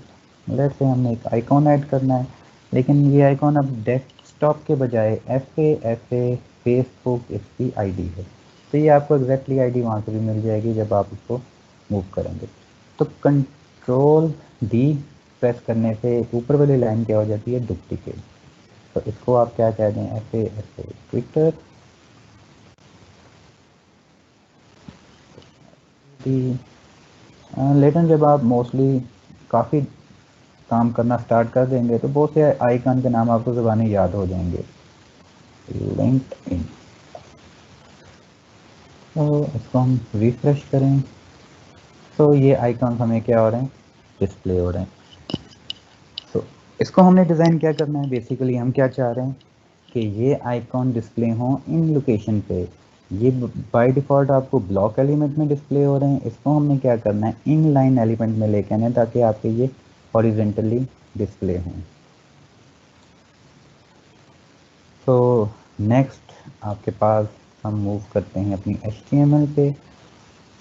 लेट्स से हमने एक आइकॉन ऐड करना है, लेकिन ये आइकॉन अब डेस्कटॉप के बजाय FA फेसबुक इसकी आईडी है। तो ये आपको एग्जैक्टली आईडी वहाँ से भी मिल जाएगी जब आप उसको मूव करेंगे। तो कंट्रोल D प्रेस करने से ऊपर वाली लाइन क्या हो जाती है, डुप्लीकेट। तो इसको आप क्या कह दें, FA ट्विटर लेकिन जब आप मोस्टली काफ़ी काम करना स्टार्ट कर देंगे तो बहुत से आइकन के नाम आपको ज़बानी याद हो जाएंगे। लिंक्डइन, तो इसको हम रिफ्रेश करें तो ये आइकन हमें क्या हो रहे हैं, डिस्प्ले हो रहे हैं। तो इसको हमने डिज़ाइन क्या करना है, बेसिकली हम क्या चाह रहे हैं कि ये आइकॉन डिस्प्ले हो इन लोकेशन पे। ये बाय डिफ़ॉल्ट आपको ब्लॉक एलिमेंट में डिस्प्ले हो रहे हैं, इसको हमने क्या करना है इन लाइन एलिमेंट में लेके आना है ताकि आपके ये हॉरिजेंटली डिस्प्ले हों। तो नेक्स्ट आपके पास हम मूव करते हैं अपनी HTML पे।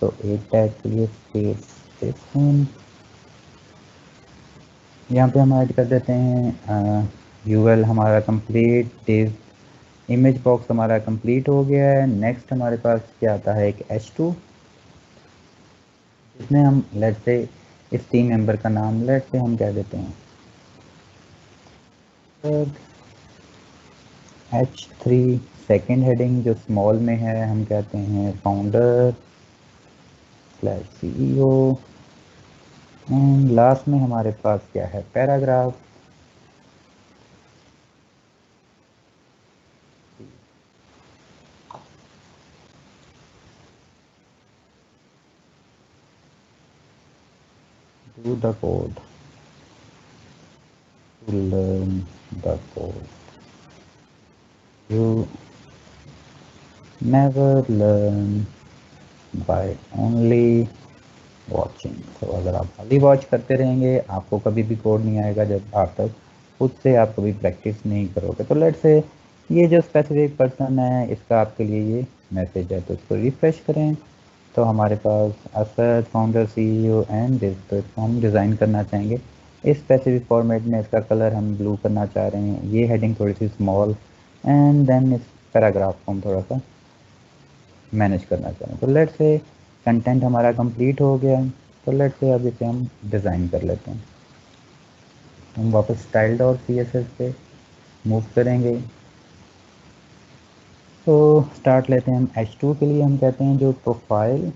तो एक टैग के लिए स्पेस यहाँ पे हम ऐड कर देते हैं यूएल हमारा कंप्लीट, डिव इमेज बॉक्स हमारा कंप्लीट हो गया है। नेक्स्ट हमारे पास क्या आता है एक H2, जिसमें हम लेट से इस टीम मेंबर का नाम लेट से हम कह देते हैं H3। सेकेंड हेडिंग जो स्मॉल में है हम कहते हैं फाउंडर / CEO। एंड लास्ट में हमारे पास क्या है paragraph. Do the code to learn the code. You never learn by only watching. तो अगर आप खाली वॉच करते रहेंगे आपको कभी भी कोड नहीं आएगा जब आप तक खुद से आप कभी प्रैक्टिस नहीं करोगे। तो लेट्स से ये जो स्पेसिफिक पर्सन है इसका आपके लिए ये मैसेज है, तो इसको रिफ्रेश करें तो हमारे पास Asad founder CEO and this. तो इसको हम डिज़ाइन करना चाहेंगे इस स्पेसिफिक फॉर्मेट में। इसका कलर हम ब्लू करना चाह रहे हैं, ये हेडिंग थोड़ी सी स्मॉल, एंड देन इस पैराग्राफ को हम थोड़ा सा मैनेज करना चाह रहे हैं। तो लेट्स से कंटेंट हमारा कंप्लीट हो गया। तो लेट्स से अब इसे हम डिज़ाइन कर लेते हैं। हम वापस स्टाइल्ड और CSS पे मूव करेंगे। तो स्टार्ट लेते हैं हम H2 के लिए। हम कहते हैं जो प्रोफाइल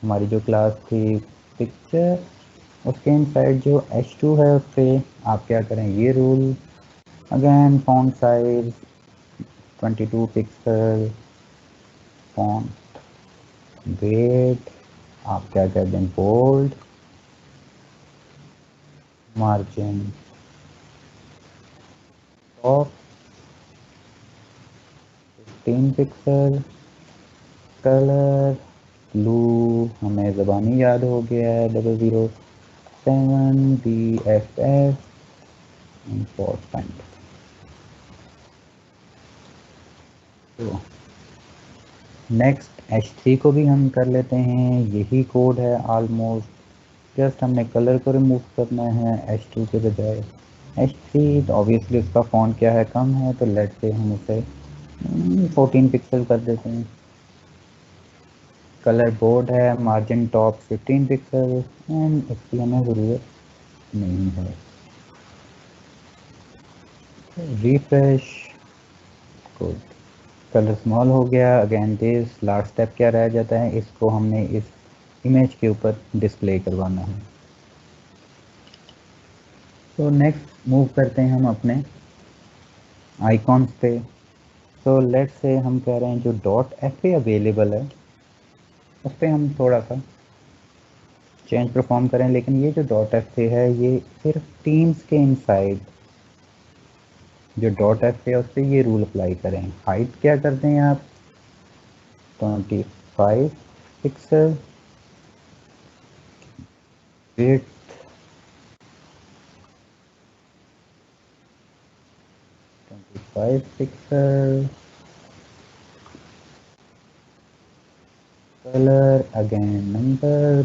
हमारी जो क्लास थी पिक्चर, उसके इनसाइड जो H2 है उस पर आप क्या करें ये rule again font size 22 pixel, font weight आप क्या कर दें bold, margin top 15 pixel, colour blue हमें ज़बानी याद हो गया है 007 BFF इम्पोर्टेंट। तो नेक्स्ट H3 को भी हम कर लेते हैं, यही कोड है ऑलमोस्ट, जस्ट हमने कलर को रिमूव करना है H2 के बजाय H3। तो ऑब्वियसली उसका फॉन्ट क्या है कम है, तो लेट से हम उसे 14 पिक्सल कर देते हैं। कलर बोर्ड है, मार्जिन टॉप 15 पिक्सल, एंड इसकी हमें ज़रूरत नहीं है। रिफ्रेश, गुड, कलर स्मॉल हो गया। अगेन दिस लास्ट स्टेप क्या रह जाता है, इसको हमने इस इमेज के ऊपर डिस्प्ले करवाना है। तो नेक्स्ट मूव करते हैं हम अपने आइकॉन्स पे। तो लेट्स से हम कह रहे हैं जो .fa अवेलेबल है उस पर हम थोड़ा सा चेंज परफॉर्म करें, लेकिन ये जो .fa है ये सिर्फ टीम्स के इनसाइड जो .fa है उस पर ये रूल अप्लाई करें। हाइट क्या करते हैं आप 25 pixel, width 25 pixel, colour again number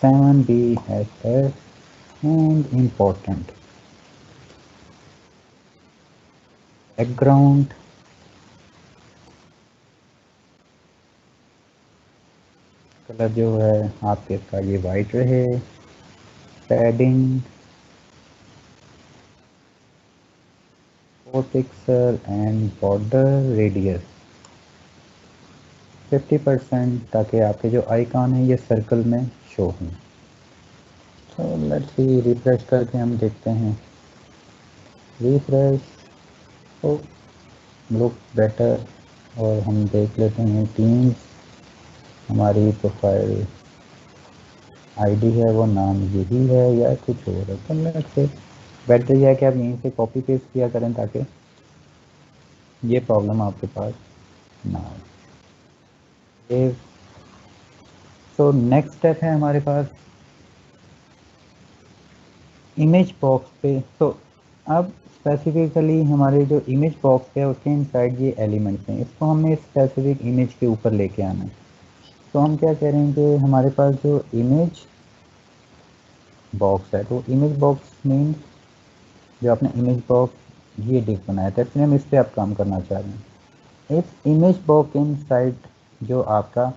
7 BFF and important. Background colour जो है आपके इसका ये वाइट रहे। Padding 4 pixel and border radius 50%, ताकि आपके जो आइकॉन है ये सर्कल में शो हों। तो लेट्स सी रिफ्रेश करके हम देखते हैं, रिफ्रेश तो लुक बेटर। और हम देख लेते हैं टीम्स हमारी प्रोफाइल आईडी है वो नाम यही है या कुछ और है, तो मैं से बेटर यह है कि आप यहीं से कॉपी पेस्ट किया करें ताकि ये प्रॉब्लम आपके पास ना हो। तो नेक्स्ट स्टेप है हमारे पास इमेज बॉक्स पे। तो अब स्पेसिफिकली हमारे जो इमेज बॉक्स है उसके इनसाइड ये एलिमेंट्स हैं, इसको हमने स्पेसिफिक इमेज के ऊपर लेके आना है। तो हम क्या करेंगे, हमारे पास जो इमेज बॉक्स है, तो इमेज बॉक्स मीन जो आपने इमेज बॉक्स ये डिव बनाया था, इसलिए हम इस पर आप काम करना चाह रहे हैं। इस इमेज बॉक्स इनसाइड जो आपका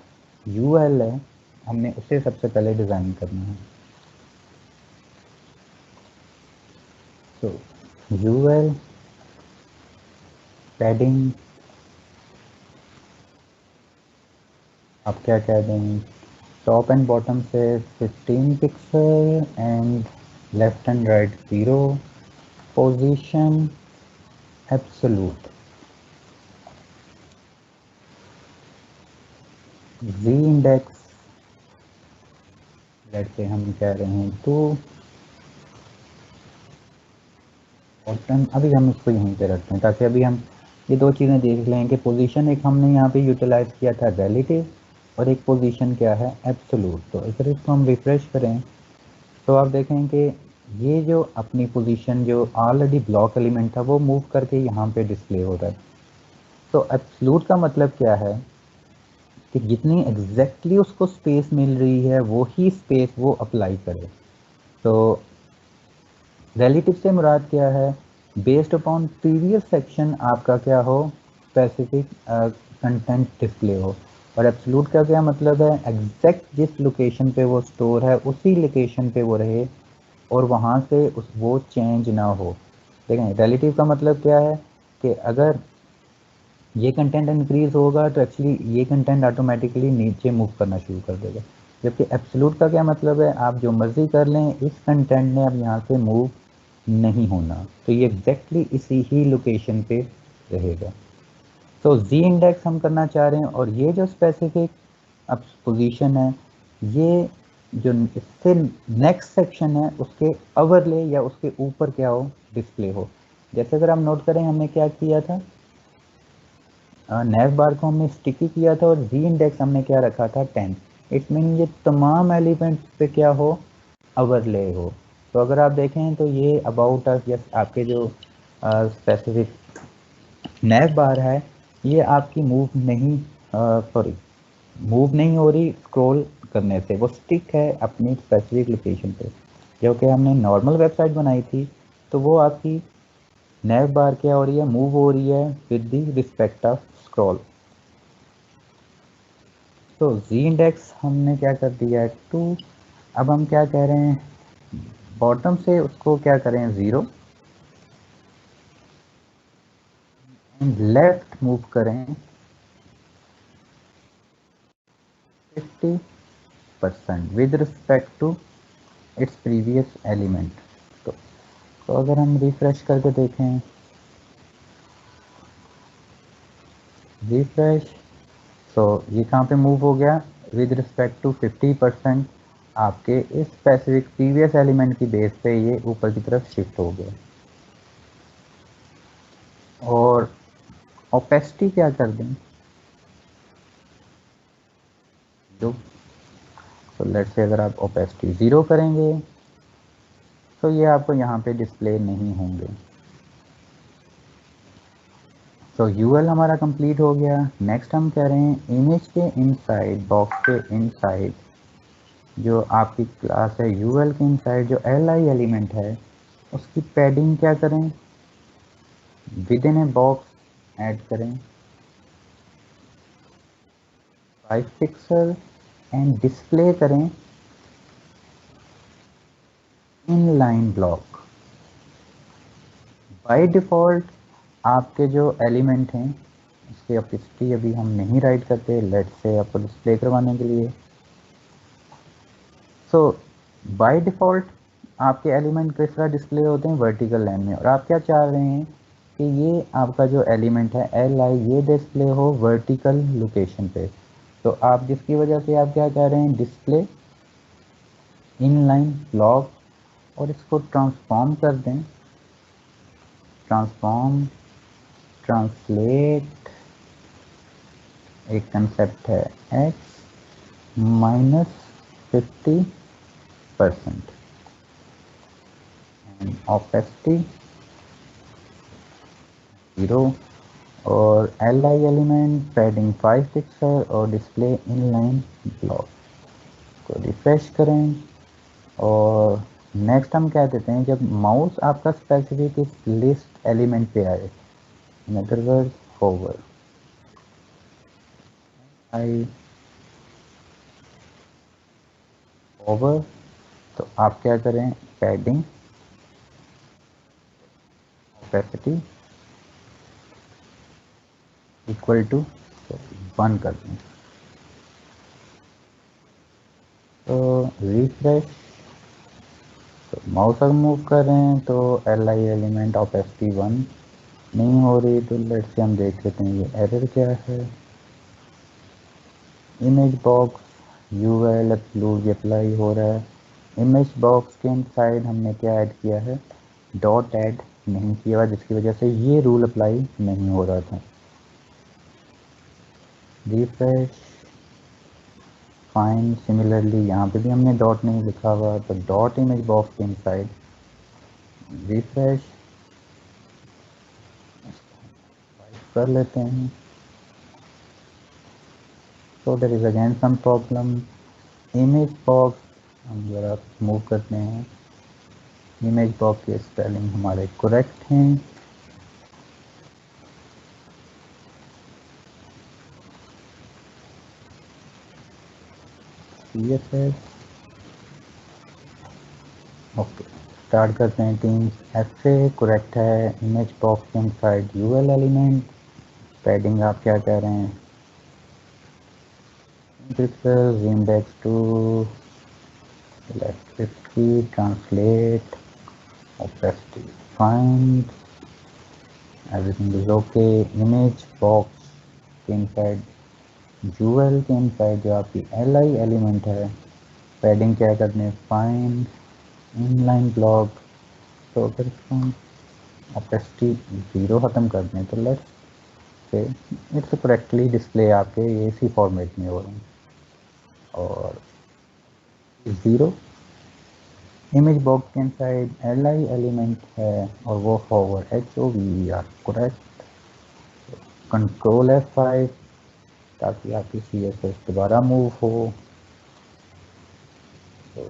यूएल है हमने उसे सबसे पहले डिज़ाइन करना है। तो यूएल पैडिंग आप क्या कह दें, टॉप एंड बॉटम से 15 pixel and left and right 0, position absolute, z index let से हम कह रहे हैं तो बॉटम, अभी हम इसको यहीं पे रखते हैं ताकि अभी हम ये दो चीज़ें देख लें कि पोजीशन एक हमने यहाँ पे यूटिलाइज किया था रिलेटिव और एक पोजीशन क्या है एब्सोल्यूट। तो अगर इसको हम रिफ्रेश करें तो आप देखें कि ये जो अपनी पोजीशन जो ऑलरेडी ब्लॉक एलिमेंट था वो मूव करके यहाँ पे डिस्प्ले हो रहा है। तो एब्सोल्यूट का मतलब क्या है कि जितनी एग्जैक्टली उसको स्पेस मिल रही है वो ही स्पेस वो अप्लाई करे। तो रिलेटिव से मुराद क्या है, बेस्ड अपॉन प्रीवियस सेक्शन आपका क्या हो, स्पेसिफिक कंटेंट डिस्प्ले हो। और एब्सोल्यूट का क्या मतलब है, एग्जैक्ट जिस लोकेशन पे वो स्टोर है उसी लोकेशन पे वो रहे और वहाँ से उस वो चेंज ना हो। देखें रिलेटिव का मतलब क्या है कि अगर ये कंटेंट इंक्रीज होगा तो एक्चुअली ये कंटेंट ऑटोमेटिकली नीचे मूव करना शुरू कर देगा। जबकि एब्सोल्यूट का क्या मतलब है, आप जो मर्जी कर लें इस कंटेंट ने अब यहाँ से मूव नहीं होना, तो ये एग्जैक्टली इसी ही लोकेशन पे रहेगा। तो जी इंडेक्स हम करना चाह रहे हैं और ये जो स्पेसिफिक अब पोजीशन है ये जो इससे नेक्स्ट सेक्शन है उसके ओवरले या उसके ऊपर क्या हो डिस्प्ले हो। जैसे अगर हम नोट करें हमने क्या किया था, नेव बार को हमने स्टिकी किया था और जी इंडेक्स हमने क्या रखा था 10। इट मीन ये तमाम एलिमेंट पे क्या हो ओवरले हो। तो अगर आप देखें तो ये अबाउट अस या आपके जो स्पेसिफिक नेव बार है ये आपकी मूव नहीं सॉरी मूव नहीं हो रही स्क्रॉल करने से, वो स्टिक है अपनी स्पेसिफिक लोकेशन पे। जो कि हमने नॉर्मल वेबसाइट बनाई थी तो वो आपकी नेव बार क्या हो रही है, मूव हो रही है with the respect of scroll. तो जी इंडेक्स हमने क्या कर दिया है 2। अब हम क्या कह रहे हैं, बॉटम से उसको क्या करें 0 एंड लेफ्ट मूव करें 50% with respect to its previous element. तो अगर हम रिफ्रेश करके देखें, रिफ्रेश, तो ये कहाँ पे मूव हो गया विद रिस्पेक्ट टू 50%, आपके इस स्पेसिफिक प्रीवियस एलिमेंट की बेस पे ये ऊपर की तरफ शिफ्ट हो गया। और ओपेसिटी क्या कर दें, जो तो लेट्स से अगर आप ओपेसिटी 0 करेंगे तो ये आपको यहाँ पे डिस्प्ले नहीं होंगे। तो यूएल हमारा कंप्लीट हो गया। नेक्स्ट हम कह रहे हैं इमेज के इनसाइड, बॉक्स के इनसाइड जो आपकी क्लास है यूएल के इनसाइड जो एल आई एलिमेंट है उसकी पैडिंग क्या करें, with in a box add करें 5 पिक्सल एंड डिस्प्ले करें in line block. By default आपके जो एलिमेंट हैं इसकी ऑपेसिटी अभी हम नहीं राइट करते, लेट से आपको डिस्प्ले करवाने के लिए। सो बाय डिफ़ॉल्ट आपके एलिमेंट किस तरह डिस्प्ले होते हैं वर्टिकल लाइन में, और आप क्या चाह रहे हैं कि ये आपका जो एलिमेंट है एल आई ये डिस्प्ले हो वर्टिकल लोकेशन पे। तो आप जिसकी वजह से आप क्या कह रहे हैं डिस्प्ले इनलाइन ब्लॉक और इसको ट्रांसफॉर्म कर दें, ट्रांसफॉर्म ट्रांसलेट एक कंसेप्ट है x -50% एंड ऑपेसिटी 0 और li एलिमेंट पैडिंग 5 पिक्सल और डिस्प्ले इनलाइन ब्लॉक को रिफ्रेश करें। और नेक्स्ट हम क्या देते हैं, जब माउस आपका स्पेसिफिक इस लिस्ट एलिमेंट पे आए, इन अदर वर्ड होवर आई होवर, तो आप क्या करें, पैडिंग ओपेसिटी इक्वल टू 1 कर दें। तो रिफ्रेश, तो माउस अगर मूव कर रहे हैं तो li एलिमेंट ओपेसिटी 1 नहीं हो रही, तो लेट्स से हम देख लेते हैं ये एरर क्या है। Image box UL absolutely apply हो रहा है। इमेज बॉक्स के इनसाइड हमने क्या ऐड किया है, डॉट ऐड नहीं किया हुआ, जिसकी वजह से ये रूल अप्लाई नहीं हो रहा था। रिफ्रेश फाइन, सिमिलरली यहाँ पे भी हमने डॉट नहीं लिखा हुआ, तो डॉट इमेज बॉक्स के इनसाइड रिफ्रेश कर लेते हैं। तो there is again some problem. Image box हम जरा मूव करते हैं, इमेज बॉक्स के स्पेलिंग हमारे करेक्ट हैं। ओके, स्टार्ट करते हैं। टीम एफ ए करेक्ट है, इमेज बॉक्स के इनसाइड यूएल एलिमेंट, पैडिंग आप क्या कह रहे हैं, pixel, index two electricity, translate opacity find, everything is okay। Image box के इनसाइड जूएल के इनसाइड जो आपकी li एलिमेंट है, पैडिंग क्या करने, फाइंड इनलाइन ब्लॉक, तो अगर इसको opacity 0 ख़त्म कर दें तो let's say it's correctly display आपके इसी फॉर्मेट में हो रहे हैं। और 0 इमेज बॉक्स के इनसाइड li एलिमेंट है और वो hover HOVER correct. Control F5 ताकि आपकी CSS दोबारा मूव हो। तो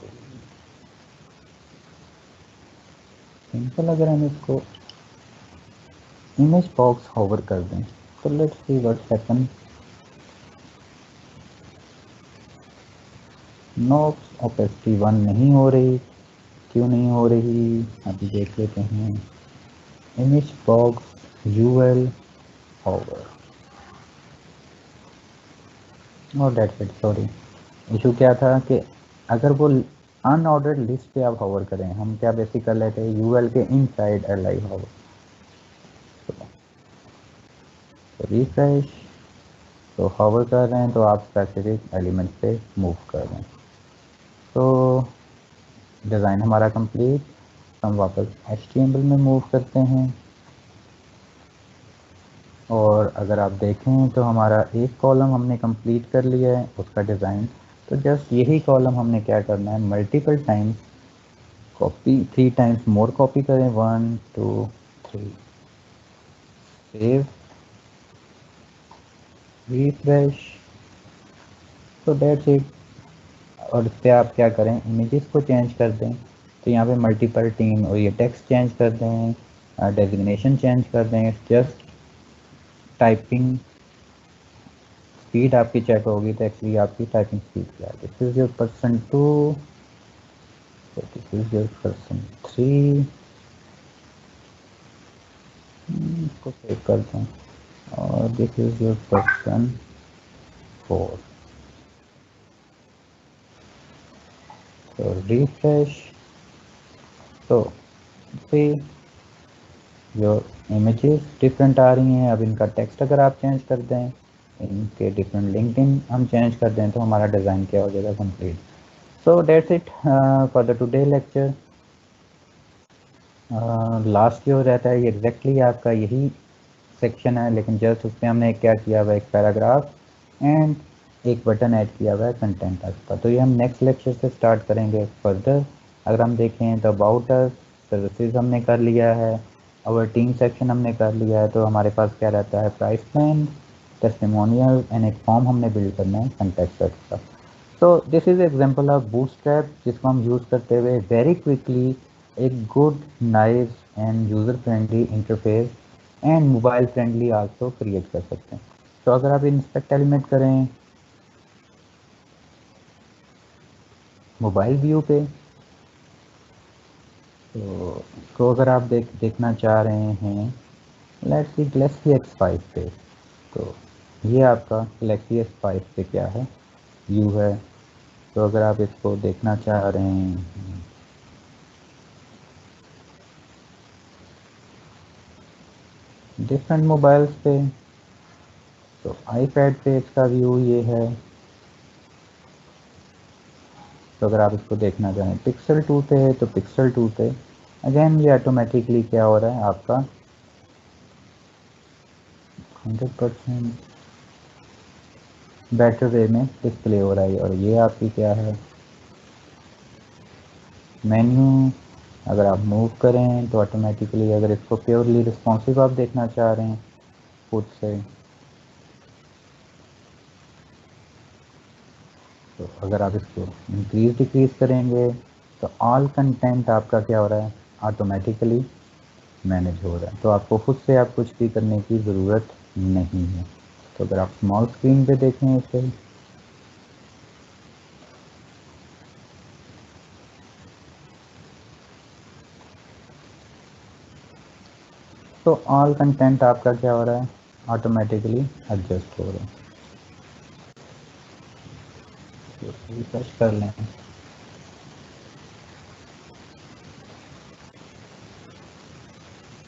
सिंपल, अगर हम इसको इमेज बॉक्स होवर कर दें तो let's see what happen. Notes opacity 1 नहीं हो रही, क्यों नहीं हो रही अभी देख लेते हैं। इमेज बॉक्स यूएल होवर और डेट्स इट। सॉरी, इशू क्या था कि अगर वो अनऑर्डर्ड लिस्ट पे आप होवर करें, हम क्या बेसिक कर लेते हैं यूएल के इनसाइड li होवर। तो रिफ्रेश, तो होवर कर रहे हैं तो आप स्पेसिफिक एलिमेंट पे मूव कर रहे हैं। तो डिज़ाइन हमारा कंप्लीट, हम वापस HTML में मूव करते हैं। और अगर आप देखें तो हमारा एक कॉलम हमने कंप्लीट कर लिया है उसका डिज़ाइन। तो जस्ट यही कॉलम हमने क्या करना है, multiple times copy, 3 times more copy करें, 1 2 3, सेव, रिफ्रेश, तो डेट्स इट। और इस पर आप क्या करें, इमेजेस को चेंज कर दें। तो यहाँ पे मल्टीपल टीम और ये टेक्स्ट चेंज कर दें, डेजिग्नेशन चेंज कर दें, जस्ट टाइपिंग स्पीड आपकी चेक होगी तो एक्चुअली आपकी टाइपिंग स्पीड क्या है। This is your person 2, this is your person 3, इसको सेव कर दें, और दिस इज योर पर्सन 4। तो रिफ्रेश, तो जो इमेजेस डिफरेंट आ रही हैं। अब इनका टेक्स्ट अगर आप चेंज कर दें, इनके डिफरेंट लिंक्डइन हम चेंज कर दें, तो हमारा डिज़ाइन क्या हो जाएगा, complete. So that's it for the today lecture. Last जो रहता है ये एग्जैक्टली आपका यही सेक्शन है, लेकिन जस्ट उसमें हमने क्या किया हुआ है, एक पैराग्राफ एंड एक बटन ऐड किया हुआ है कंटेंट का। तो ये हम नेक्स्ट लेक्चर से स्टार्ट करेंगे फर्दर। अगर हम देखें तो अबाउट अस, सर्विसेज हमने कर लिया है, और टीम सेक्शन हमने कर लिया है। तो हमारे पास क्या रहता है, प्राइस प्लान, टेस्टिमोनियल एंड एक फॉर्म हमने बिल्ड करना है कॉन्टैक्ट का। तो this is example of bootstrap, जिसको हम यूज़ करते हुए वेरी क्विकली एक good, nice end user friendly interface and mobile friendly also create कर सकते हैं। तो अगर आप इंस्पेक्ट एलिमेंट करें मोबाइल व्यू पे, तो इसको अगर आप देखना चाह रहे हैं लेट्स सी गैलेक्सी X5 पे, तो ये आपका गैलेक्सी S5 पे क्या है, व्यू है। तो अगर आप इसको देखना चाह रहे हैं डिफरेंट मोबाइल्स पे, तो आईपैड पे इसका व्यू ये है। तो अगर आप इसको देखना चाहें पिक्सल 2 पे है, तो पिक्सल 2 पे अगेन ये ऑटोमेटिकली क्या हो रहा है आपका 100% बेटर वे में डिस्प्ले हो रहा है। और ये आपकी क्या है, मेन्यू। अगर आप मूव करें तो ऑटोमेटिकली, अगर इसको प्योरली रिस्पॉन्सिव आप देखना चाह रहे हैं खुद से, तो अगर आप इसको इंक्रीज डिक्रीज करेंगे तो ऑल कंटेंट आपका क्या हो रहा है, ऑटोमेटिकली मैनेज हो रहा है। तो आपको खुद से आप कुछ भी करने की ज़रूरत नहीं है। तो अगर आप स्मॉल स्क्रीन पे देखें इसे, तो ऑल कंटेंट आपका क्या हो रहा है, ऑटोमेटिकली एडजस्ट हो रहा है। तो रिफ्रेश कर लें,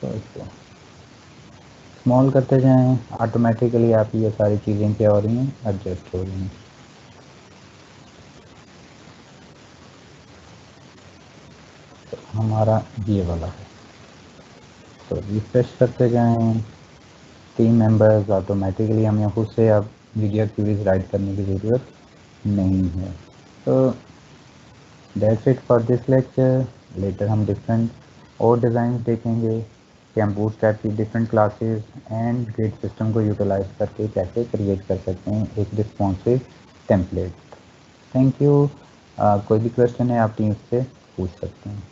तो इसको स्मॉल करते जाएं, ऑटोमेटिकली आपकी ये सारी चीज़ें क्या हो रही हैं, एडजस्ट हो रही हैं। तो हमारा ये वाला है, तो रिफ्रेश करते जाएं, टीम मेंबर्स ऑटोमेटिकली, हमें खुद से अब वीडियो क्यूरीज राइट करने की ज़रूरत नहीं है। तो that's it for this lecture. Later हम डिफरेंट और डिज़ाइन देखेंगे कि हम बूटस्ट्रैप की different classes and grid system को यूटिलाइज करके कैसे क्रिएट कर सकते हैं एक रिस्पॉन्सिव टेम्पलेट। Thank you. कोई भी क्वेश्चन है आप टीम से पूछ सकते हैं।